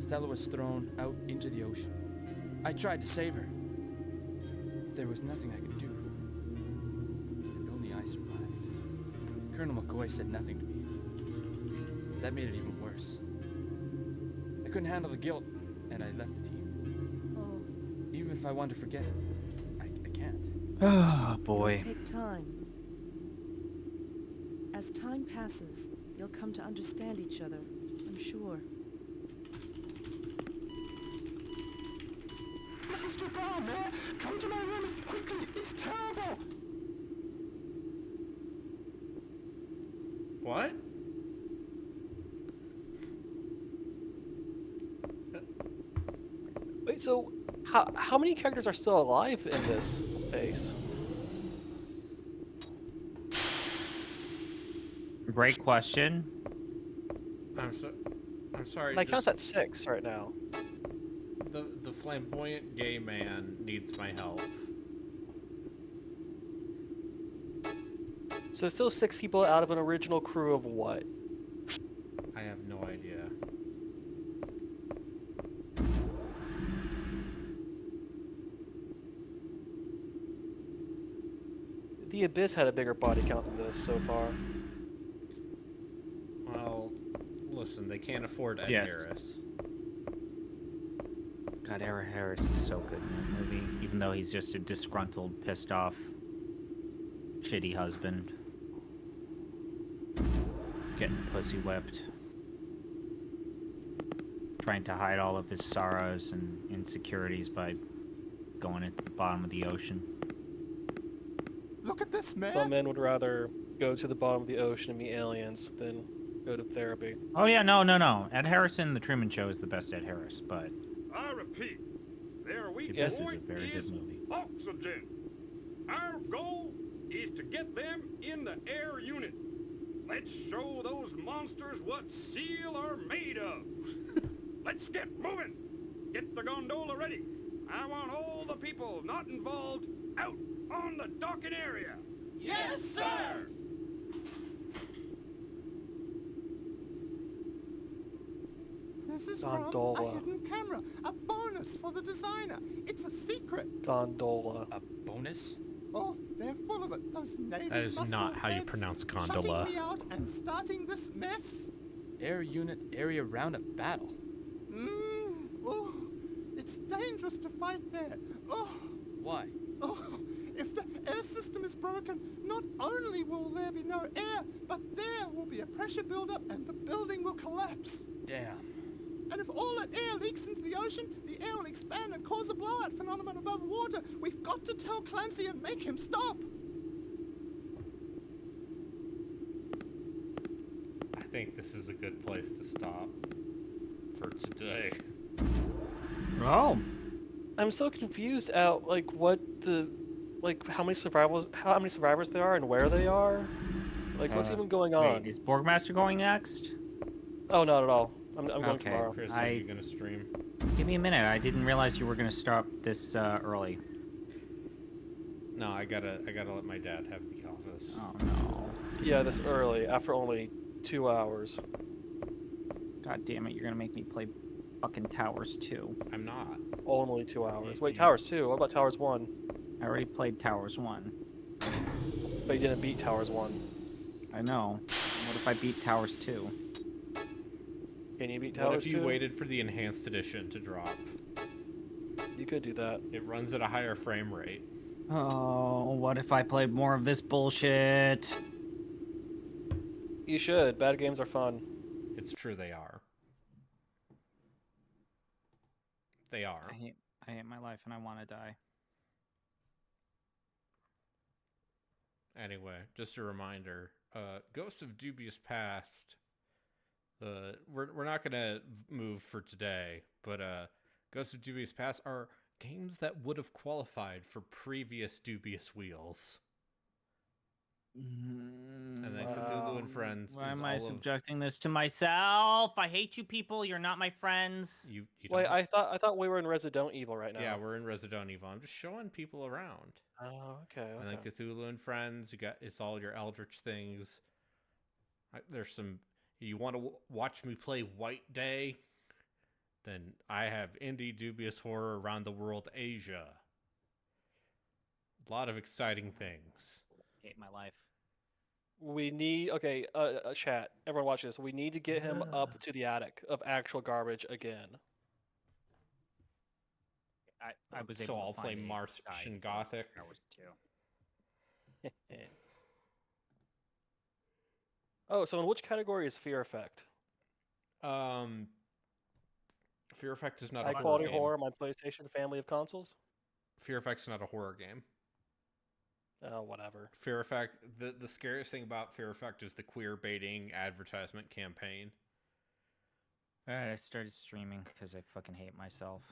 Stella was thrown out into the ocean. I tried to save her. There was nothing I could do. And only I survived. Colonel McCoy said nothing to me. That made it even worse. I couldn't handle the guilt, and I left the team. Oh. Even if I want to forget it, I can't. Oh, boy. It'll take time. As time passes, you'll come to understand each other, I'm sure. Mr. Brown, man! Come to my room quickly! It's terrible! What? Wait, so how many characters are still alive in this base? Great question. I'm sorry. My count's at 6 right now. The flamboyant gay man needs my help. So there's still 6 people out of an original crew of what? I have no idea. The Abyss had a bigger body count than this so far. Well, listen, they can't afford Ed Yes. Harris. God, Ed Harris is so good in that movie, even though he's just a disgruntled, pissed off, shitty husband. Getting pussy whipped. Trying to hide all of his sorrows and insecurities by going into the bottom of the ocean. Look at this, man. Some men would rather go to the bottom of the ocean and meet aliens than go to therapy. Oh yeah, no. Ed Harris in The Truman Show is the best Ed Harris, but I repeat, their weak this is a point very is good movie. oxygen. Our goal is to get them in the air unit. Let's show those monsters what SEAL are made of. Let's get moving. Get the gondola ready. I want all the people not involved out on the docking area. Yes, sir! This is Gondola. from a hidden camera. A bonus for the designer. It's a secret. Gondola. A bonus? Oh, they're full of it. Those Navy That is not muscle how you heads pronounce gondola. Shutting me out and starting this mess. Air unit area roundup battle. Oh, it's dangerous to fight there. Oh, Why? oh, if the air system is broken, not only will there be no air, but there will be a pressure buildup and the building will collapse. Damn. And if all that air leaks into the ocean, the air will expand and cause a blowout phenomenon above water. We've got to tell Clancy and make him stop. I think this is a good place to stop for today. Oh. I'm so confused out like what the how many survivors there are and where they are. Like what's even going on? Wait, is Borgmaster going next? Oh, not at all. I'm going Okay, tomorrow. Chris, are you gonna stream? Give me a minute. I didn't realize you were gonna start this early. No, I gotta let my dad have the office. Oh no. Yeah, this early after only 2 hours. God damn it! You're gonna make me play fucking Towers 2. I'm not. Only 2 hours. Wait, Towers 2. What about Towers 1? I already played Towers 1. But you didn't beat Towers 1. I know. What if I beat Towers 2? Can you beat Towers 2? What if you waited for the enhanced edition to drop? You could do that. It runs at a higher frame rate. Oh, what if I played more of this bullshit? You should. Bad games are fun. It's true, they are. They are. I hate my life and I want to die. Anyway, just a reminder, Ghosts of Dubious Past, we're not going to move for today, but Ghosts of Dubious Past are games that would have qualified for previous Dubious Wheels. And then Cthulhu and Friends. Why am I subjecting this to myself? I hate you people. You're not my friends. You Wait, I thought we were in Resident Evil right now. Yeah, we're in Resident Evil. I'm just showing people around. Oh, okay. And then Cthulhu and Friends. It's all your Eldritch things. There's some. You want to watch me play White Day? Then I have Indie Dubious Horror Around the World Asia. A lot of exciting things. Hate my life. We need chat. Everyone watching this. We need to get him up to the attic of actual garbage again. I was so able I'll to play find Martian Gothic. Hours too. Oh, so in which category is Fear Effect? Fear Effect is not high a quality horror horror on my PlayStation family of consoles. Fear Effect's not a horror game. Oh, whatever. Fear Effect. The scariest thing about Fear Effect is the queer baiting advertisement campaign. All right, I started streaming because I fucking hate myself.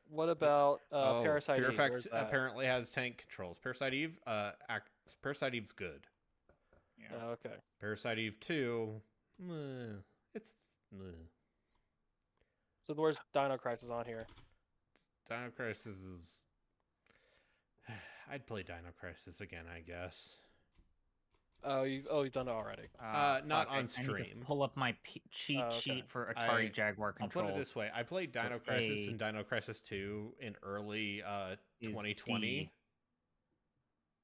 What about Parasite Fear Eve? Effect apparently has tank controls. Parasite Eve, Parasite Eve's good. Yeah. Oh, okay. Parasite Eve 2, it's. So where's Dino Crisis on here? Dino Crisis is. I'd play Dino Crisis again, I guess. You've done it already. Not on stream. I need to pull up my cheat sheet for Atari Jaguar controls. I'll put it this way: I played Dino Crisis and Dino Crisis 2 in early 2020.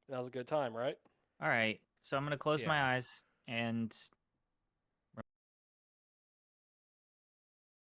That was a good time, right? All right, so I'm gonna close my eyes and